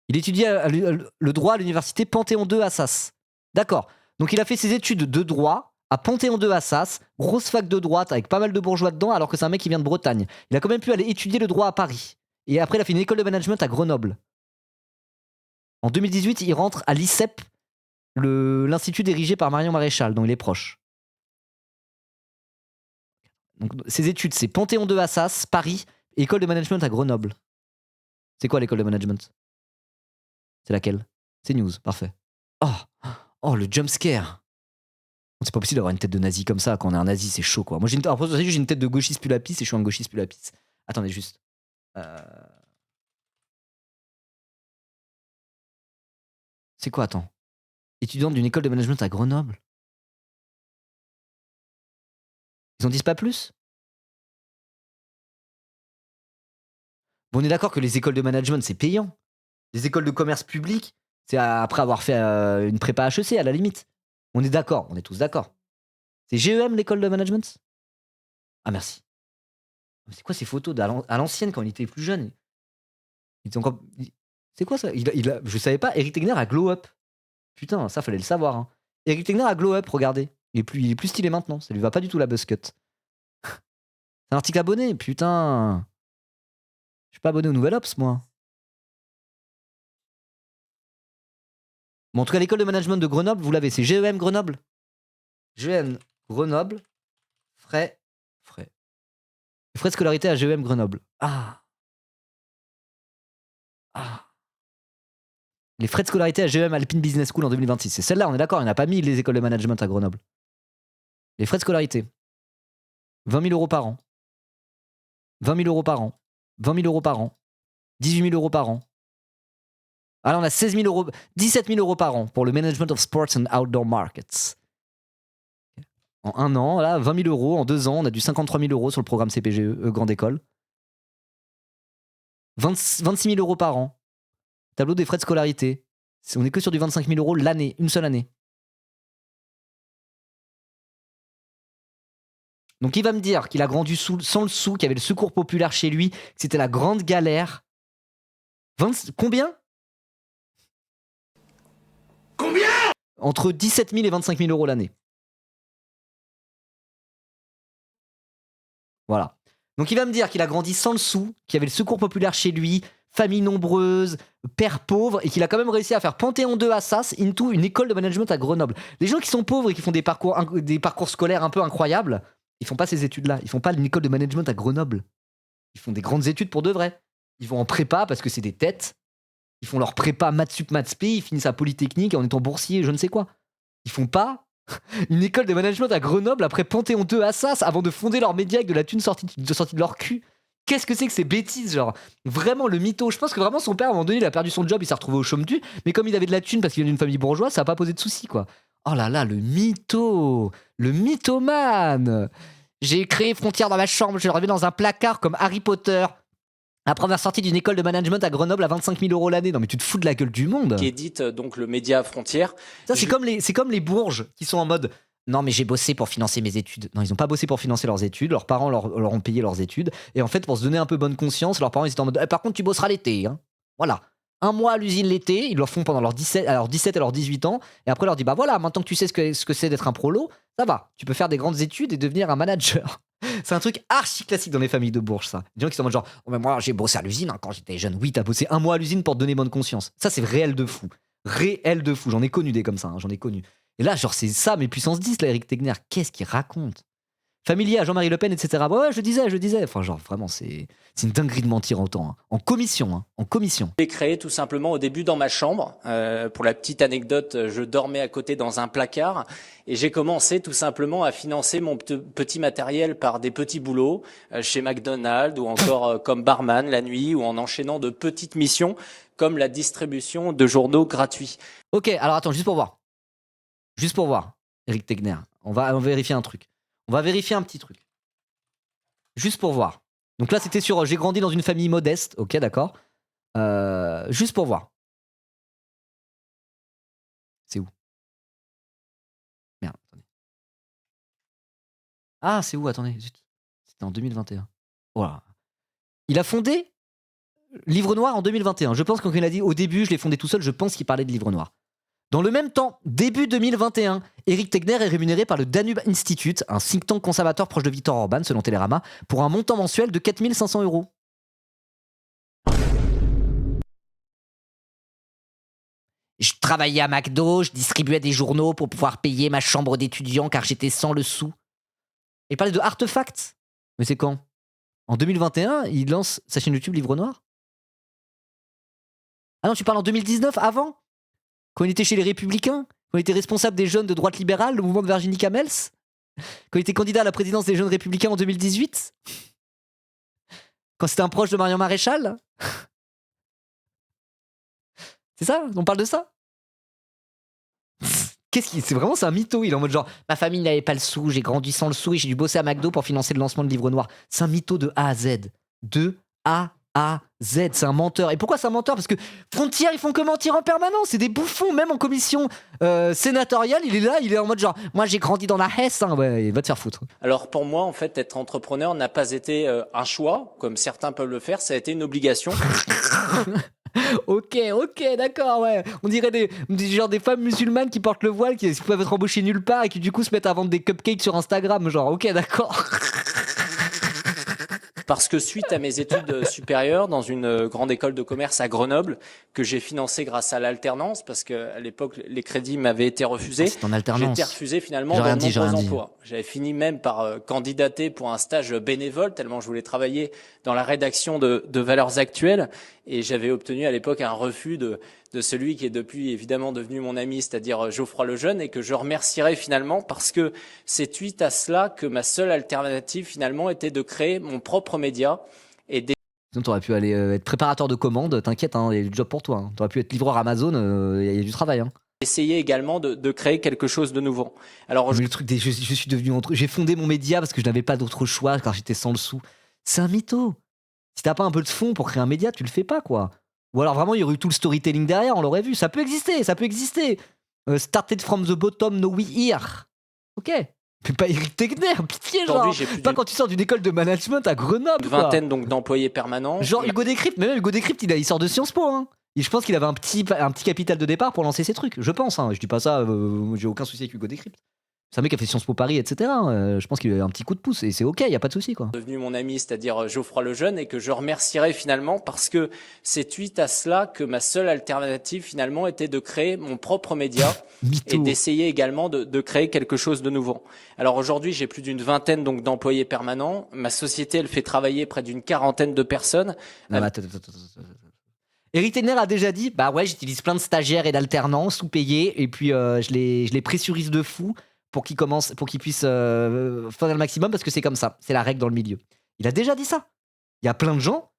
Il étudie le droit à l'université Panthéon 2 Assas. D'accord. Donc, il a fait ses études de droit à Panthéon 2 Assas, grosse fac de droite avec pas mal de bourgeois dedans, alors que c'est un mec qui vient de Bretagne. Il a quand même pu aller étudier le droit à Paris. Et après, il a fait une école de management à Grenoble. En 2018, il rentre à l'ICEP, l'institut dirigé par Marion Maréchal, dont il est proche. Donc, ses études, c'est Panthéon 2 Assas, Paris, et école de management à Grenoble. C'est quoi l'école de management? C'est laquelle? C'est News, parfait. Oh, le jumpscare. C'est pas possible d'avoir une tête de nazi comme ça. Quand on est un nazi, c'est chaud, quoi. Moi, j'ai une tête de gauchiste plus lapis et je suis un gauchiste plus lapis. Attendez, juste. C'est quoi, attends? Étudiante d'une école de management à Grenoble. Ils en disent pas plus? Bon, on est d'accord que les écoles de management, c'est payant. Les écoles de commerce public, c'est après avoir fait une prépa HEC, à la limite. On est d'accord, on est tous d'accord. C'est GEM, l'école de management? Ah, merci. C'est quoi ces photos à l'ancienne, quand il était plus jeune? Il était encore... C'est quoi ça? Je savais pas, Éric Tegner a glow up. Putain, ça fallait le savoir. Hein. Éric Tegner a glow up, regardez. Il est plus stylé maintenant, ça lui va pas du tout la buzz cut. C'est un article abonné, putain. Je suis pas abonné au Nouvel Ops, moi. Bon, en tout cas, l'école de management de Grenoble, vous l'avez, c'est GEM Grenoble. GEM Grenoble, frais de scolarité à GEM Grenoble. Ah. Les frais de scolarité à GEM Alpine Business School en 2026. C'est celle-là, on est d'accord, il n'a pas mis les écoles de management à Grenoble. Les frais de scolarité. 20 000 euros par an. 20 000 euros par an. 20 000 euros par an. 18 000 euros par an. Ah là, on a 16 000 euros, 17 000 euros par an pour le Management of Sports and Outdoor Markets. En un an, là, 20 000 euros. En 2 ans, on a du 53 000 euros sur le programme CPGE, Grande École. 26 000 euros par an. Tableau des frais de scolarité. On est que sur du 25 000 euros l'année, une seule année. Donc il va me dire qu'il a grandi sans le sou, qu'il y avait le secours populaire chez lui, que c'était la grande galère. Combien Entre 17 000 et 25 000 euros l'année. Voilà. Donc il va me dire qu'il a grandi sans le sou, qu'il y avait le secours populaire chez lui, famille nombreuse, père pauvre, et qu'il a quand même réussi à faire Panthéon 2 Assas into une école de management à Grenoble. Les gens qui sont pauvres et qui font des parcours scolaires un peu incroyables, ils font pas ces études-là. Ils font pas une école de management à Grenoble. Ils font des grandes études pour de vrai. Ils vont en prépa parce que c'est des têtes. Ils font leur prépa maths sup maths spé, ils finissent à Polytechnique en étant boursiers, je ne sais quoi. Ils font pas une école de management à Grenoble après Panthéon 2 Assas avant de fonder leur média avec de la thune sortie de leur cul. Qu'est-ce que c'est que ces bêtises, genre vraiment le mytho. Je pense que vraiment son père à un moment donné il a perdu son job, il s'est retrouvé au chômage, mais comme il avait de la thune parce qu'il vient d'une famille bourgeoise, ça a pas posé de soucis quoi. Oh là là, le mytho, le mythomane. J'ai créé Frontières dans ma chambre, je l'avais dans un placard comme Harry Potter. Après avoir sorti d'une école de management à Grenoble à 25 000 euros l'année. Non mais tu te fous de la gueule du monde. Qui édite donc le média Frontières. Ça c'est comme les bourges qui sont en mode non mais j'ai bossé pour financer mes études. Non, ils ont pas bossé pour financer leurs études, leurs parents leur ont payé leurs études et en fait pour se donner un peu bonne conscience, leurs parents ils étaient en mode par contre tu bosseras l'été hein. Voilà. Un mois à l'usine l'été, ils leur font pendant leurs 17 et leurs 18 ans et après leur dit bah voilà, maintenant que tu sais ce que c'est d'être un prolo, ça va. Tu peux faire des grandes études et devenir un manager. C'est un truc archi classique dans les familles de bourges, ça. Des gens qui sont en mode genre, oh, mais moi j'ai bossé à l'usine hein, quand j'étais jeune. Oui, t'as bossé un mois à l'usine pour te donner bonne conscience. Ça, c'est réel de fou. Réel de fou. J'en ai connu des comme ça, hein, j'en ai connu. Et là, genre, c'est ça, mes puissance 10, là, Éric Tegner. Qu'est-ce qu'il raconte? Familier à Jean-Marie Le Pen, etc. Bah ouais, je disais. Enfin, genre, vraiment, c'est une dinguerie de mentir autant. Hein. En commission. J'ai créé tout simplement au début dans ma chambre. Pour la petite anecdote, je dormais à côté dans un placard et j'ai commencé tout simplement à financer mon petit matériel par des petits boulots chez McDonald's ou encore comme barman la nuit ou en enchaînant de petites missions comme la distribution de journaux gratuits. Ok, alors attends, juste pour voir, Éric Tegner, on va vérifier un truc. On va vérifier un petit truc. Juste pour voir. Donc là, c'était sur j'ai grandi dans une famille modeste. Ok, d'accord. Juste pour voir. C'est où? Merde, attendez. Ah, c'est où? Attendez. Zut. C'était en 2021. Voilà. Il a fondé Livre Noir en 2021. Je pense que quand il a dit au début, je l'ai fondé tout seul, je pense qu'il parlait de Livre Noir. Dans le même temps, début 2021, Éric Tegner est rémunéré par le Danube Institute, un think tank conservateur proche de Viktor Orban, selon Télérama, pour un montant mensuel de 4 500 €. Je travaillais à McDo, je distribuais des journaux pour pouvoir payer ma chambre d'étudiant car j'étais sans le sou. Il parlait de Artefact. Mais c'est quand? En 2021, il lance sa chaîne YouTube Livre Noir? Ah non, tu parles en 2019, avant? Quand il était chez les Républicains? Quand il était responsable des jeunes de droite libérale, le mouvement de Virginie Kamels? Quand il était candidat à la présidence des jeunes républicains en 2018? Quand c'était un proche de Marion Maréchal? C'est ça? On parle de ça? C'est vraiment c'est un mytho. Il est en mode genre ma famille n'avait pas le sou, j'ai grandi sans le sou et j'ai dû bosser à McDo pour financer le lancement de Livre Noir. C'est un mytho de A à Z. De A à Z. C'est un menteur. Et pourquoi c'est un menteur? Parce que Frontières, ils font que mentir en permanence. C'est des bouffons. Même en commission sénatoriale, il est là, il est en mode genre moi j'ai grandi dans la Hesse. Hein. Ouais, il va te faire foutre. Alors pour moi, en fait, être entrepreneur n'a pas été un choix, comme certains peuvent le faire, ça a été une obligation. Ok, d'accord, ouais. On dirait des femmes musulmanes qui portent le voile, qui peuvent être embauchées nulle part et qui du coup se mettent à vendre des cupcakes sur Instagram, genre, ok, d'accord. Parce que suite à mes études supérieures dans une grande école de commerce à Grenoble, que j'ai financée grâce à l'alternance, parce qu'à l'époque, les crédits m'avaient été refusés. C'est en alternance. J'ai été refusé finalement dans de nombreux emplois. J'avais fini même par candidater pour un stage bénévole, tellement je voulais travailler dans la rédaction de Valeurs Actuelles. Et j'avais obtenu à l'époque un refus de de celui qui est depuis évidemment devenu mon ami, c'est-à-dire Geoffroy Lejeune, et que je remercierai finalement parce que c'est suite à cela que ma seule alternative finalement était de créer mon propre média et Sinon, t'aurais pu aller être préparateur de commandes, t'inquiète, il y a du job pour toi. Hein. T'aurais pu être livreur Amazon, il y a du travail. Hein. essayer également de créer quelque chose de nouveau. Alors, Mais le truc je suis devenu j'ai fondé mon média parce que je n'avais pas d'autre choix car j'étais sans le sou. C'est un mytho. Si t'as pas un peu de fond pour créer un média, tu le fais pas quoi. Ou alors vraiment il y aurait eu tout le storytelling derrière, on l'aurait vu. Ça peut exister. Started from the bottom, now we here. Ok. Mais pas Eric Tegner, pitié genre. aujourd'hui, j'ai plus Pas quand tu sors d'une école de management à Grenoble. d'une quoi. vingtaine donc d'employés permanents. Genre Hugo Décrypte, mais même Hugo Décrypte, il sort de Sciences Po. Hein. Et je pense qu'il avait un petit capital de départ pour lancer ses trucs. Je pense. Hein. Je dis pas ça, j'ai aucun souci avec Hugo Décrypte. C'est un mec qui a fait Sciences Po Paris, etc. Je pense qu'il a un petit coup de pouce et c'est ok, y a pas de souci quoi. Devenu mon ami, c'est-à-dire Geoffroy Lejeune, et que je remercierai finalement parce que c'est suite à cela que ma seule alternative finalement était de créer mon propre média et d'essayer également de créer quelque chose de nouveau. Alors aujourd'hui, j'ai plus d'une vingtaine donc d'employés permanents. Ma société, elle fait travailler près d'une quarantaine de personnes. Non, mais attends. Eric Tegner a déjà dit, bah ouais, j'utilise plein de stagiaires et d'alternants sous-payés et puis je les pressurise de fou pour qu'ils puissent faire le maximum parce que c'est comme ça, c'est la règle dans le milieu. Il a déjà dit ça. Il y a plein de gens,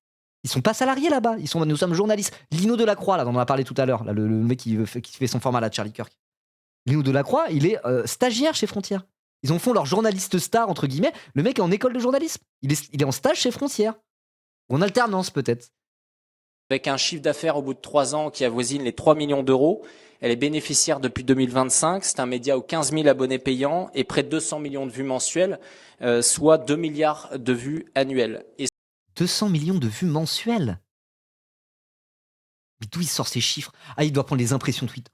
ils sont pas salariés là-bas, nous sommes journalistes. Lino Delacroix, là, dont on a parlé tout à l'heure, là, le mec qui fait son format là, Charlie Kirk. Lino Delacroix, il est stagiaire chez Frontières. Ils en font leur journaliste star, entre guillemets. Le mec est en école de journalisme. Il est en stage chez Frontières. Ou en alternance peut-être. Avec un chiffre d'affaires au bout de 3 ans qui avoisine les 3 millions d'euros. Elle est bénéficiaire depuis 2025. C'est un média aux 15 000 abonnés payants et près de 200 millions de vues mensuelles, soit 2 milliards de vues annuelles. Et 200 millions de vues mensuelles. Mais d'où il sort ces chiffres? Ah, il doit prendre les impressions Twitter.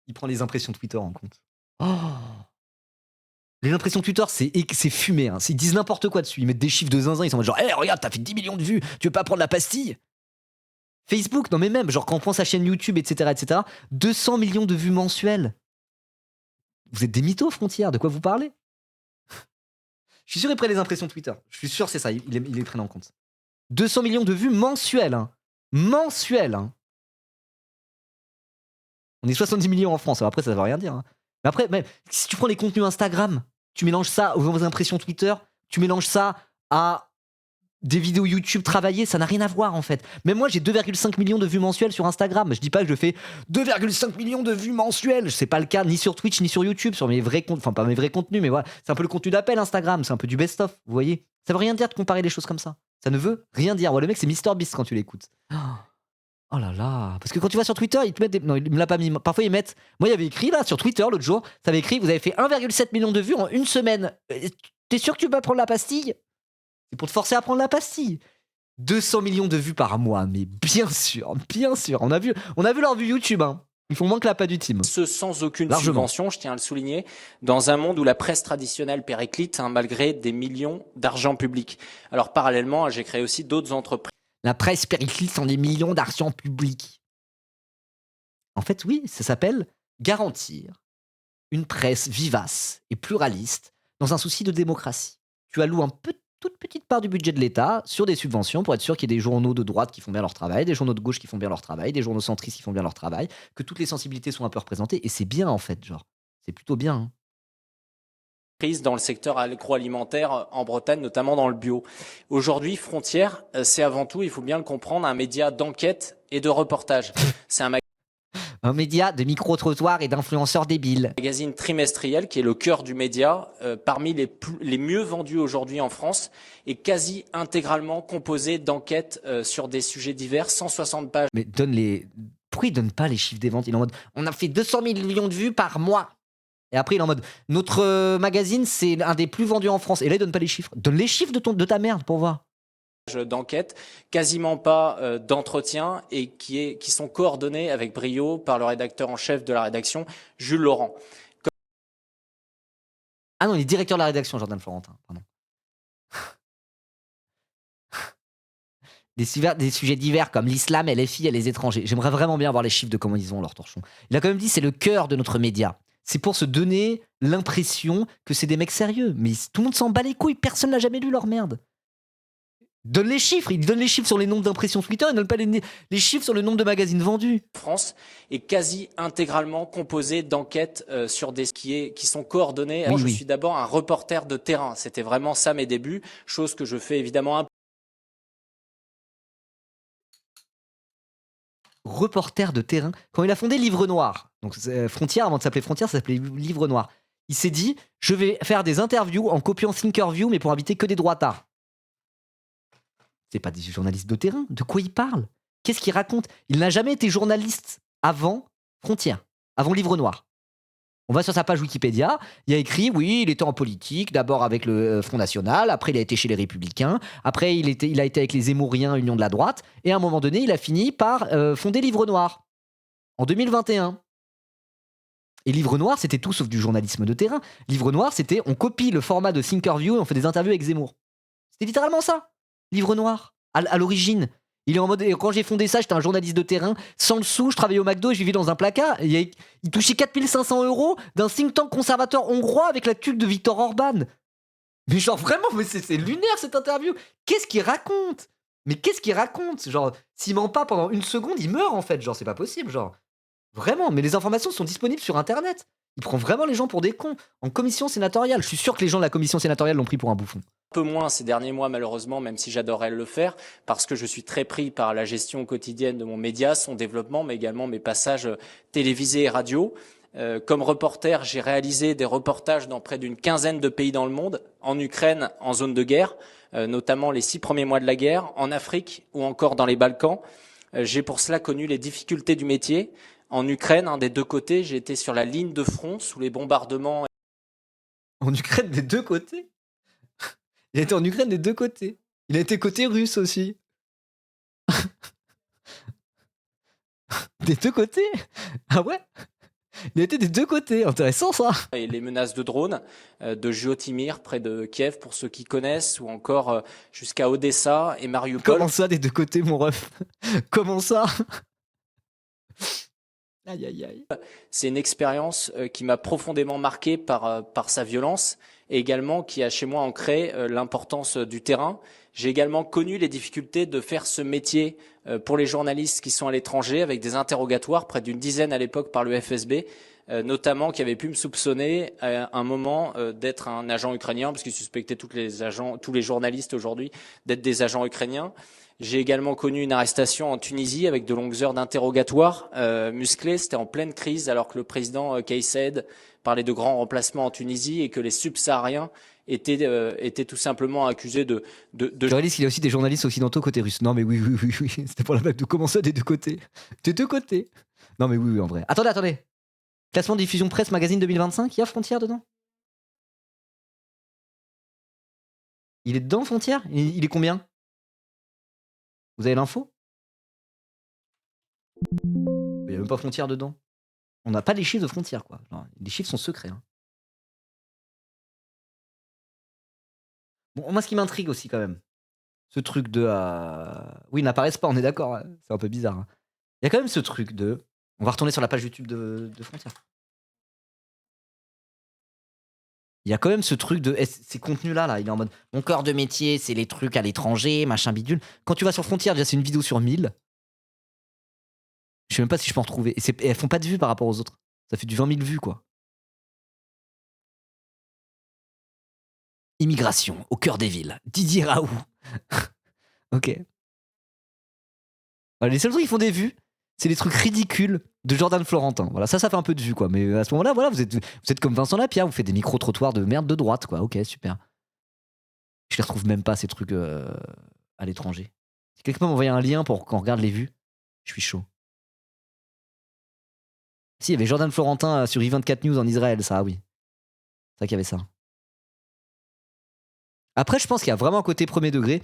Il prend les impressions Twitter en compte. Oh, les impressions Twitter, c'est fumé. Hein. Ils disent n'importe quoi dessus. Ils mettent des chiffres de zinzin. Ils sont en mode genre, hey, regarde, t'as fait 10 millions de vues. Tu veux pas prendre la pastille? Facebook, non mais même, genre quand on prend sa chaîne YouTube, etc., 200 millions de vues mensuelles. Vous êtes des mythos, Frontières, de quoi vous parlez? Je suis sûr qu'ils prennent les impressions Twitter. Je suis sûr c'est ça, ils les prennent en compte. 200 millions de vues mensuelles. Hein. Mensuelles. Hein. On est 70 millions en France, alors après ça veut rien dire. Hein. Mais après, même, si tu prends les contenus Instagram, tu mélanges ça aux impressions Twitter, tu mélanges ça à des vidéos YouTube travaillées, ça n'a rien à voir en fait. Même moi j'ai 2,5 millions de vues mensuelles sur Instagram. Je dis pas que je fais 2,5 millions de vues mensuelles. C'est pas le cas ni sur Twitch ni sur YouTube, sur mes vrais contenus, enfin pas mes vrais contenus, mais voilà. C'est un peu le contenu d'appel Instagram, c'est un peu du best-of, vous voyez. Ça veut rien dire de comparer les choses comme ça. Ça ne veut rien dire. Ouais, le mec c'est MrBeast quand tu l'écoutes. Oh là là. Parce que quand tu vas sur Twitter, ils te mettent des... Non, il me l'a pas mis. Parfois ils mettent... Moi il y avait écrit là sur Twitter l'autre jour, ça avait écrit, vous avez fait 1,7 million de vues en une semaine. T'es sûr que tu vas prendre la pastille? C'est pour te forcer à prendre la pastille. 200 millions de vues par mois, mais bien sûr. On a vu leur vue YouTube. Hein. Ils font moins que la pas du team. ce sans aucune Largement. subvention, je tiens à le souligner, dans un monde où la presse traditionnelle périclite, hein, malgré des millions d'argent public. Alors parallèlement, j'ai créé aussi d'autres entreprises. La presse périclite sont des millions d'argent public. En fait, oui, ça s'appelle garantir une presse vivace et pluraliste dans un souci de démocratie. Tu alloues toute petite part du budget de l'État sur des subventions pour être sûr qu'il y ait des journaux de droite qui font bien leur travail, des journaux de gauche qui font bien leur travail, des journaux centristes qui font bien leur travail, que toutes les sensibilités soient un peu représentées. Et c'est bien en fait, genre. C'est plutôt bien. Hein. Dans le secteur agroalimentaire en Bretagne, notamment dans le bio. Aujourd'hui, Frontières, c'est avant tout, il faut bien le comprendre, un média d'enquête et de reportage. C'est un média de micro-trottoirs et d'influenceurs débiles. magazine trimestriel qui est le cœur du média, parmi les mieux vendus aujourd'hui en France, et quasi intégralement composé d'enquêtes sur des sujets divers, 160 pages. Mais pourquoi il donne pas les chiffres des ventes? Il est en mode, on a fait 200 millions de vues par mois. Et après, il est en mode, notre magazine, c'est un des plus vendus en France. Et là, il donne pas les chiffres. Donne les chiffres de ta merde pour voir. D'enquête, quasiment pas d'entretien, et qui sont coordonnés avec brio par le rédacteur en chef de la rédaction, Jules Laurent. Ah non, il est directeur de la rédaction, Jordan Florentin. Pardon. Des sujets divers comme l'islam, LFI et les étrangers. J'aimerais vraiment bien voir les chiffres de comment ils ont leur torchon. Il a quand même dit c'est le cœur de notre média. C'est pour se donner l'impression que c'est des mecs sérieux. Mais tout le monde s'en bat les couilles, personne n'a jamais lu leur merde. Donne les chiffres, il donne les chiffres sur les nombres d'impressions Twitter, il donne pas les chiffres sur le nombre de magazines vendus. France est quasi intégralement composée d'enquêtes sur des qui sont coordonnées. Alors, je suis d'abord un reporter de terrain. C'était vraiment ça mes débuts, chose que je fais évidemment un reporter de terrain. Quand il a fondé Livre Noir, donc Frontières, avant de s'appeler Frontières, ça s'appelait Livre Noir. Il s'est dit, je vais faire des interviews en copiant Thinkerview, mais pour inviter que des droitards. C'est pas des journalistes de terrain. De quoi il parle? Qu'est-ce qu'il raconte? Il n'a jamais été journaliste avant Frontières, avant Livre Noir. On va sur sa page Wikipédia, il y a écrit, oui, il était en politique, d'abord avec le Front National, après il a été chez les Républicains, après il a été avec les Zemmouriens, Union de la droite, et à un moment donné, il a fini par fonder Livre Noir, en 2021. Et Livre Noir, c'était tout sauf du journalisme de terrain. Livre Noir, c'était, on copie le format de Thinkerview et on fait des interviews avec Zemmour. C'était littéralement ça. Livre Noir, à l'origine. Il est en mode, quand j'ai fondé ça, j'étais un journaliste de terrain, sans le sou, je travaillais au McDo et je vivais dans un placard. Il touchait 4500 € d'un think tank conservateur hongrois avec la tuque de Viktor Orban. Mais genre vraiment, mais c'est lunaire cette interview. Qu'est-ce qu'il raconte? Mais qu'est-ce qu'il raconte? Genre, s'il ment pas pendant une seconde, il meurt en fait. Genre, c'est pas possible, genre. Vraiment, mais les informations sont disponibles sur Internet. Il prend vraiment les gens pour des cons. En commission sénatoriale, je suis sûr que les gens de la commission sénatoriale l'ont pris pour un bouffon. Un peu moins ces derniers mois malheureusement, même si j'adorerais le faire, parce que je suis très pris par la gestion quotidienne de mon média, son développement, mais également mes passages télévisés et radio. Comme reporter, j'ai réalisé des reportages dans près d'une quinzaine de pays dans le monde, en Ukraine, en zone de guerre, notamment les 6 premiers mois de la guerre, en Afrique ou encore dans les Balkans. J'ai pour cela connu les difficultés du métier. En Ukraine, des deux côtés, j'ai été sur la ligne de front sous les bombardements. En Ukraine, des deux côtés? Il a été en Ukraine des deux côtés. Il a été côté russe aussi. Des deux côtés? Ah ouais? Il a été des deux côtés. Intéressant ça. Et les menaces de drones de Jytomyr près de Kiev pour ceux qui connaissent, ou encore jusqu'à Odessa et Mariupol. Comment ça des deux côtés mon ref? Comment ça? Aïe aïe aïe. C'est une expérience qui m'a profondément marqué par sa violence et également qui a chez moi ancré l'importance du terrain. J'ai également connu les difficultés de faire ce métier pour les journalistes qui sont à l'étranger, avec des interrogatoires, près d'une dizaine à l'époque par le FSB, notamment qui avait pu me soupçonner à un moment d'être un agent ukrainien, parce qu'ils suspectaient tous les journalistes aujourd'hui d'être des agents ukrainiens. J'ai également connu une arrestation en Tunisie avec de longues heures d'interrogatoire musclés. C'était en pleine crise alors que le président Kais Saied parlait de grands remplacements en Tunisie et que les subsahariens étaient tout simplement accusés de... Je réalise qu'il y a aussi des journalistes occidentaux côté russe. Non mais oui. C'était pour la blague de comment ça des deux côtés? Des deux côtés. Non mais oui en vrai. Attendez. Classement de diffusion presse magazine 2025, il y a Frontières dedans? Il est dedans Frontières? Il est combien? Vous avez l'info? Il n'y a même pas Frontières dedans. On n'a pas les chiffres de Frontières, quoi. Non, les chiffres sont secrets. Hein. Bon, moi, ce qui m'intrigue aussi, quand même, ce truc de... Oui, ils n'apparaissent pas, on est d'accord. Hein. C'est un peu bizarre. Hein. Il y a quand même ce truc de... On va retourner sur la page YouTube de Frontières. Il y a quand même ce truc de... Ces contenus-là, il est en mode... Mon cœur de métier, c'est les trucs à l'étranger, machin bidule. Quand tu vas sur Frontières, déjà, c'est une vidéo sur 1000. Je sais même pas si je peux en retrouver. Et elles font pas de vues par rapport aux autres. Ça fait du 20 000 vues, quoi. Immigration, au cœur des villes. Didier Raoult. Ok. Voilà, les seuls trucs qui font des vues, c'est les trucs ridicules de Jordan Florentin. Voilà, ça fait un peu de vues, quoi. Mais à ce moment-là, voilà, vous êtes comme Vincent Lapierre, vous faites des micro-trottoirs de merde de droite, quoi. Ok, super. Je les retrouve même pas, ces trucs à l'étranger. Si quelqu'un peut m'envoyer un lien pour qu'on regarde les vues, je suis chaud. Si, il y avait Jordan Florentin sur i24 News en Israël, ça, oui. C'est vrai qu'il y avait ça. Après, je pense qu'il y a vraiment un côté premier degré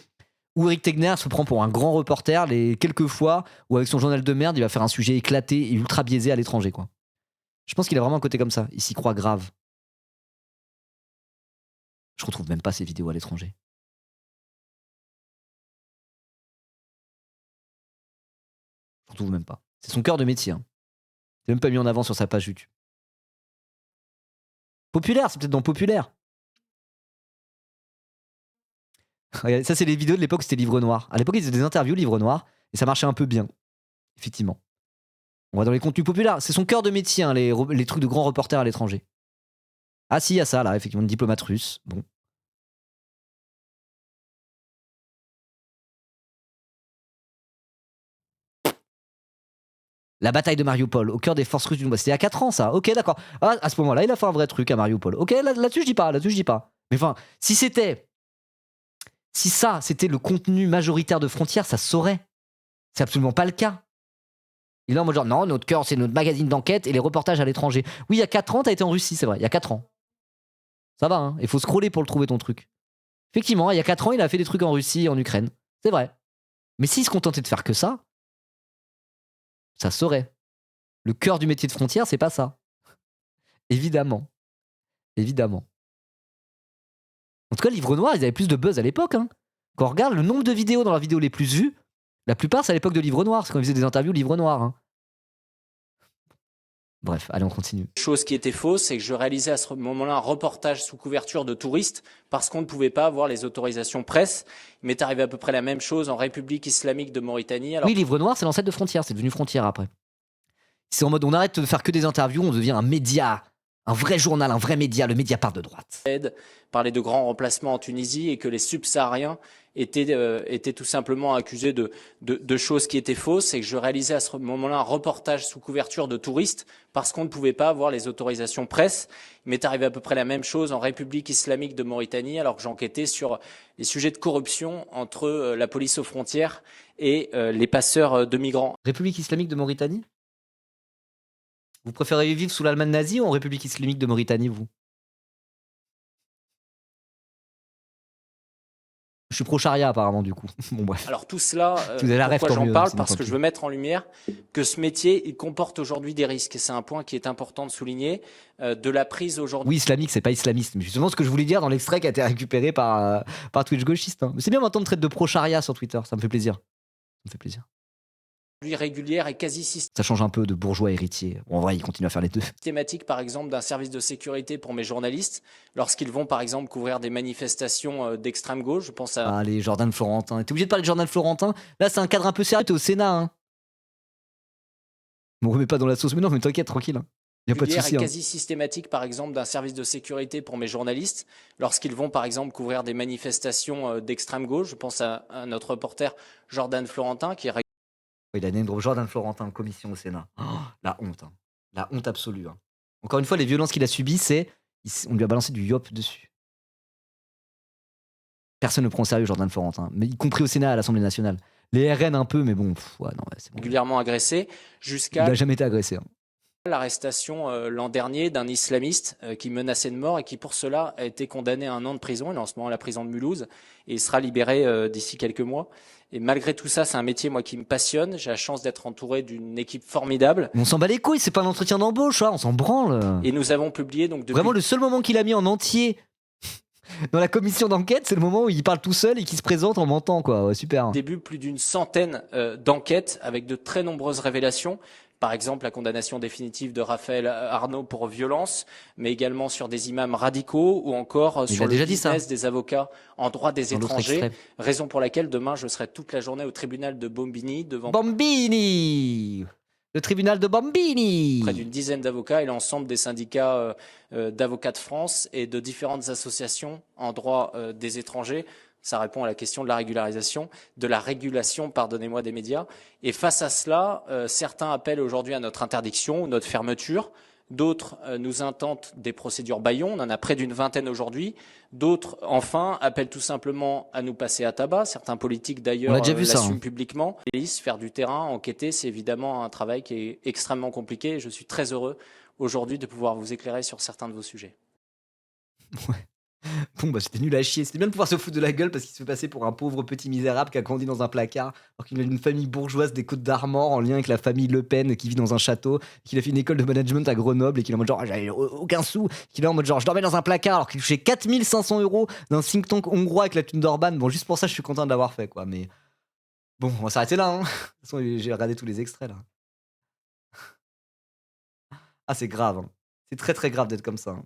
où Eric Tegner se prend pour un grand reporter les quelques fois où, avec son journal de merde, il va faire un sujet éclaté et ultra biaisé à l'étranger, quoi. Je pense qu'il a vraiment un côté comme ça. Il s'y croit grave. Je retrouve même pas ces vidéos à l'étranger. Je retrouve même pas. C'est son cœur de métier. Hein. C'est même pas mis en avant sur sa page YouTube. Populaire, c'est peut-être dans Populaire. Regardez, ça, c'est les vidéos de l'époque, c'était Livre Noir. À l'époque, ils faisaient des interviews Livre Noir et ça marchait un peu bien, effectivement. On va dans les contenus populaires. C'est son cœur de métier, hein, les trucs de grands reporters à l'étranger. Ah si, il y a ça là, effectivement, diplomate russe. Bon. La bataille de Mariupol, au cœur des forces russes du Donbass. C'était il y a 4 ans, ça. Ok, d'accord. Ah, à ce moment-là, il a fait un vrai truc à Mariupol. Ok, là-dessus, je dis pas. Là-dessus, je dis pas. Mais enfin, si ça, c'était le contenu majoritaire de Frontières, ça se saurait. C'est absolument pas le cas. Il est en mode genre, non, notre cœur, c'est notre magazine d'enquête et les reportages à l'étranger. Oui, il y a 4 ans, t'as été en Russie, c'est vrai. Il y a 4 ans. Ça va, hein. Il faut scroller pour le trouver, ton truc. Effectivement, il y a 4 ans, il a fait des trucs en Russie et en Ukraine. C'est vrai. Mais s'il se contentait de faire que ça se saurait. Le cœur du métier de Frontières, c'est pas ça. Évidemment. Évidemment. En tout cas, Livre Noir, ils avaient plus de buzz à l'époque. Hein. Quand on regarde le nombre de vidéos dans leurs vidéos les plus vues, la plupart, c'est à l'époque de Livre Noir. C'est quand ils faisaient des interviews Livre Noir. Hein. Bref, allez, on continue. Chose qui était fausse, c'est que je réalisais à ce moment-là un reportage sous couverture de touristes parce qu'on ne pouvait pas avoir les autorisations presse. Il m'est arrivé à peu près la même chose en République islamique de Mauritanie. Alors... Oui, Livre Noir, c'est l'ancêtre de Frontières. C'est devenu Frontières après. C'est en mode, on arrête de faire que des interviews, on devient un média. Un vrai journal, un vrai média, le Mediapart de droite. Parlait de grands remplacements en Tunisie et que les subsahariens étaient tout simplement accusés de choses qui étaient fausses et que je réalisais à ce moment-là un reportage sous couverture de touristes parce qu'on ne pouvait pas avoir les autorisations presse. Il m'est arrivé à peu près la même chose en République islamique de Mauritanie alors que j'enquêtais sur les sujets de corruption entre la police aux frontières et les passeurs de migrants. République islamique de Mauritanie ? Vous préférez vivre sous l'Allemagne nazie ou en République islamique de Mauritanie, vous ? Je suis pro-charia apparemment du coup. Bon bref. Alors tout cela, pourquoi j'en parle parce que je veux mettre en lumière que ce métier, il comporte aujourd'hui des risques. Et c'est un point qui est important de souligner. De la prise aujourd'hui... Oui, islamique, c'est pas islamiste. Mais justement ce que je voulais dire dans l'extrait qui a été récupéré par Twitch gauchiste. Hein. Mais c'est bien m'entendre traiter de pro-charia sur Twitter, ça me fait plaisir. Ça me fait plaisir. Régulière et quasi ça change un peu de bourgeois héritier. Bon, en vrai, il continue à faire les deux. Systématique, par exemple, d'un service de sécurité pour mes journalistes, lorsqu'ils vont, par exemple, couvrir des manifestations d'extrême gauche. Je pense à... Allez, Jordan Florentin. T'es obligé de parler de Jordan Florentin. Là, c'est un cadre un peu sérieux. T'es au Sénat. Hein. Me remets pas dans la sauce. Mais non, mais t'inquiète, tranquille. Hein. Y a pas de souci. Quasi systématique, par exemple, d'un service de sécurité pour mes journalistes, lorsqu'ils vont, par exemple, couvrir des manifestations d'extrême gauche. Je pense à notre reporter Jordan Florentin, qui est... Il a name drop Jordan Florentin, commission au Sénat. Oh, la honte. Hein. La honte absolue. Hein. Encore une fois, les violences qu'il a subies, c'est... On lui a balancé du yop dessus. Personne ne prend au sérieux Jordan Florentin, mais y compris au Sénat, à l'Assemblée nationale. Les RN un peu, mais bon, c'est bon. Régulièrement agressé, jusqu'à... Il n'a jamais été agressé. Hein. L'arrestation l'an dernier d'un islamiste qui menaçait de mort et qui pour cela a été condamné à 1 an de prison. Il est en ce moment à la prison de Mulhouse et il sera libéré d'ici quelques mois. Et malgré tout ça, c'est un métier moi qui me passionne. J'ai la chance d'être entouré d'une équipe formidable. On s'en bat les couilles, c'est pas un entretien d'embauche, hein, on s'en branle. Et nous avons publié donc depuis... Vraiment le seul moment qu'il a mis en entier dans la commission d'enquête, c'est le moment où il parle tout seul et qu'il se présente en mentant, quoi. Ouais, super. Début plus d'une centaine d'enquêtes avec de très nombreuses révélations. Par exemple, la condamnation définitive de Raphaël Arnaud pour violence, mais également sur des imams radicaux ou encore sur le business des avocats en droit des étrangers. Raison pour laquelle demain, je serai toute la journée au tribunal de Bombini devant... Bombini ! Le tribunal de Bombini. Près d'une dizaine d'avocats et l'ensemble des syndicats d'avocats de France et de différentes associations en droit des étrangers. Ça répond à la question de la régularisation, de la régulation, pardonnez-moi, des médias. Et face à cela, certains appellent aujourd'hui à notre interdiction ou notre fermeture. D'autres nous intentent des procédures bâillons, on en a près d'une vingtaine aujourd'hui. D'autres, enfin, appellent tout simplement à nous passer à tabac. Certains politiques, d'ailleurs, l'assument publiquement. Faire du terrain, enquêter, c'est évidemment un travail qui est extrêmement compliqué. Et je suis très heureux aujourd'hui de pouvoir vous éclairer sur certains de vos sujets. Ouais. Bon, bah c'était nul à chier. C'était bien de pouvoir se foutre de la gueule parce qu'il se fait passer pour un pauvre petit misérable qui a grandi dans un placard, alors qu'il est d'une famille bourgeoise des Côtes d'Armor en lien avec la famille Le Pen qui vit dans un château, qu'il a fait une école de management à Grenoble et qu'il est en mode genre j'avais aucun sou, qu'il est en mode genre je dormais dans un placard alors qu'il touchait 4500 € d'un think tank hongrois avec la thune d'Orban. Bon, juste pour ça, je suis content de l'avoir fait, quoi. Mais bon, on va s'arrêter là. Hein. De toute façon, j'ai regardé tous les extraits là. Ah, c'est grave. Hein. C'est très très grave d'être comme ça. Hein.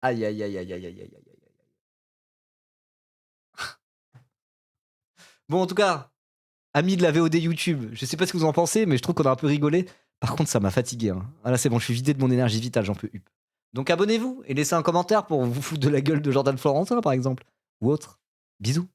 Aïe, aïe, aïe, aïe, aïe, aïe, aïe, aïe. Bon, en tout cas, amis de la VOD YouTube, je sais pas ce que vous en pensez, mais je trouve qu'on a un peu rigolé. Par contre, ça m'a fatigué. Hein. Ah là, c'est bon, je suis vidé de mon énergie vitale, j'en peux plus. Donc abonnez-vous et laissez un commentaire pour vous foutre de la gueule de Jordan Florentin, par exemple. Ou autre. Bisous.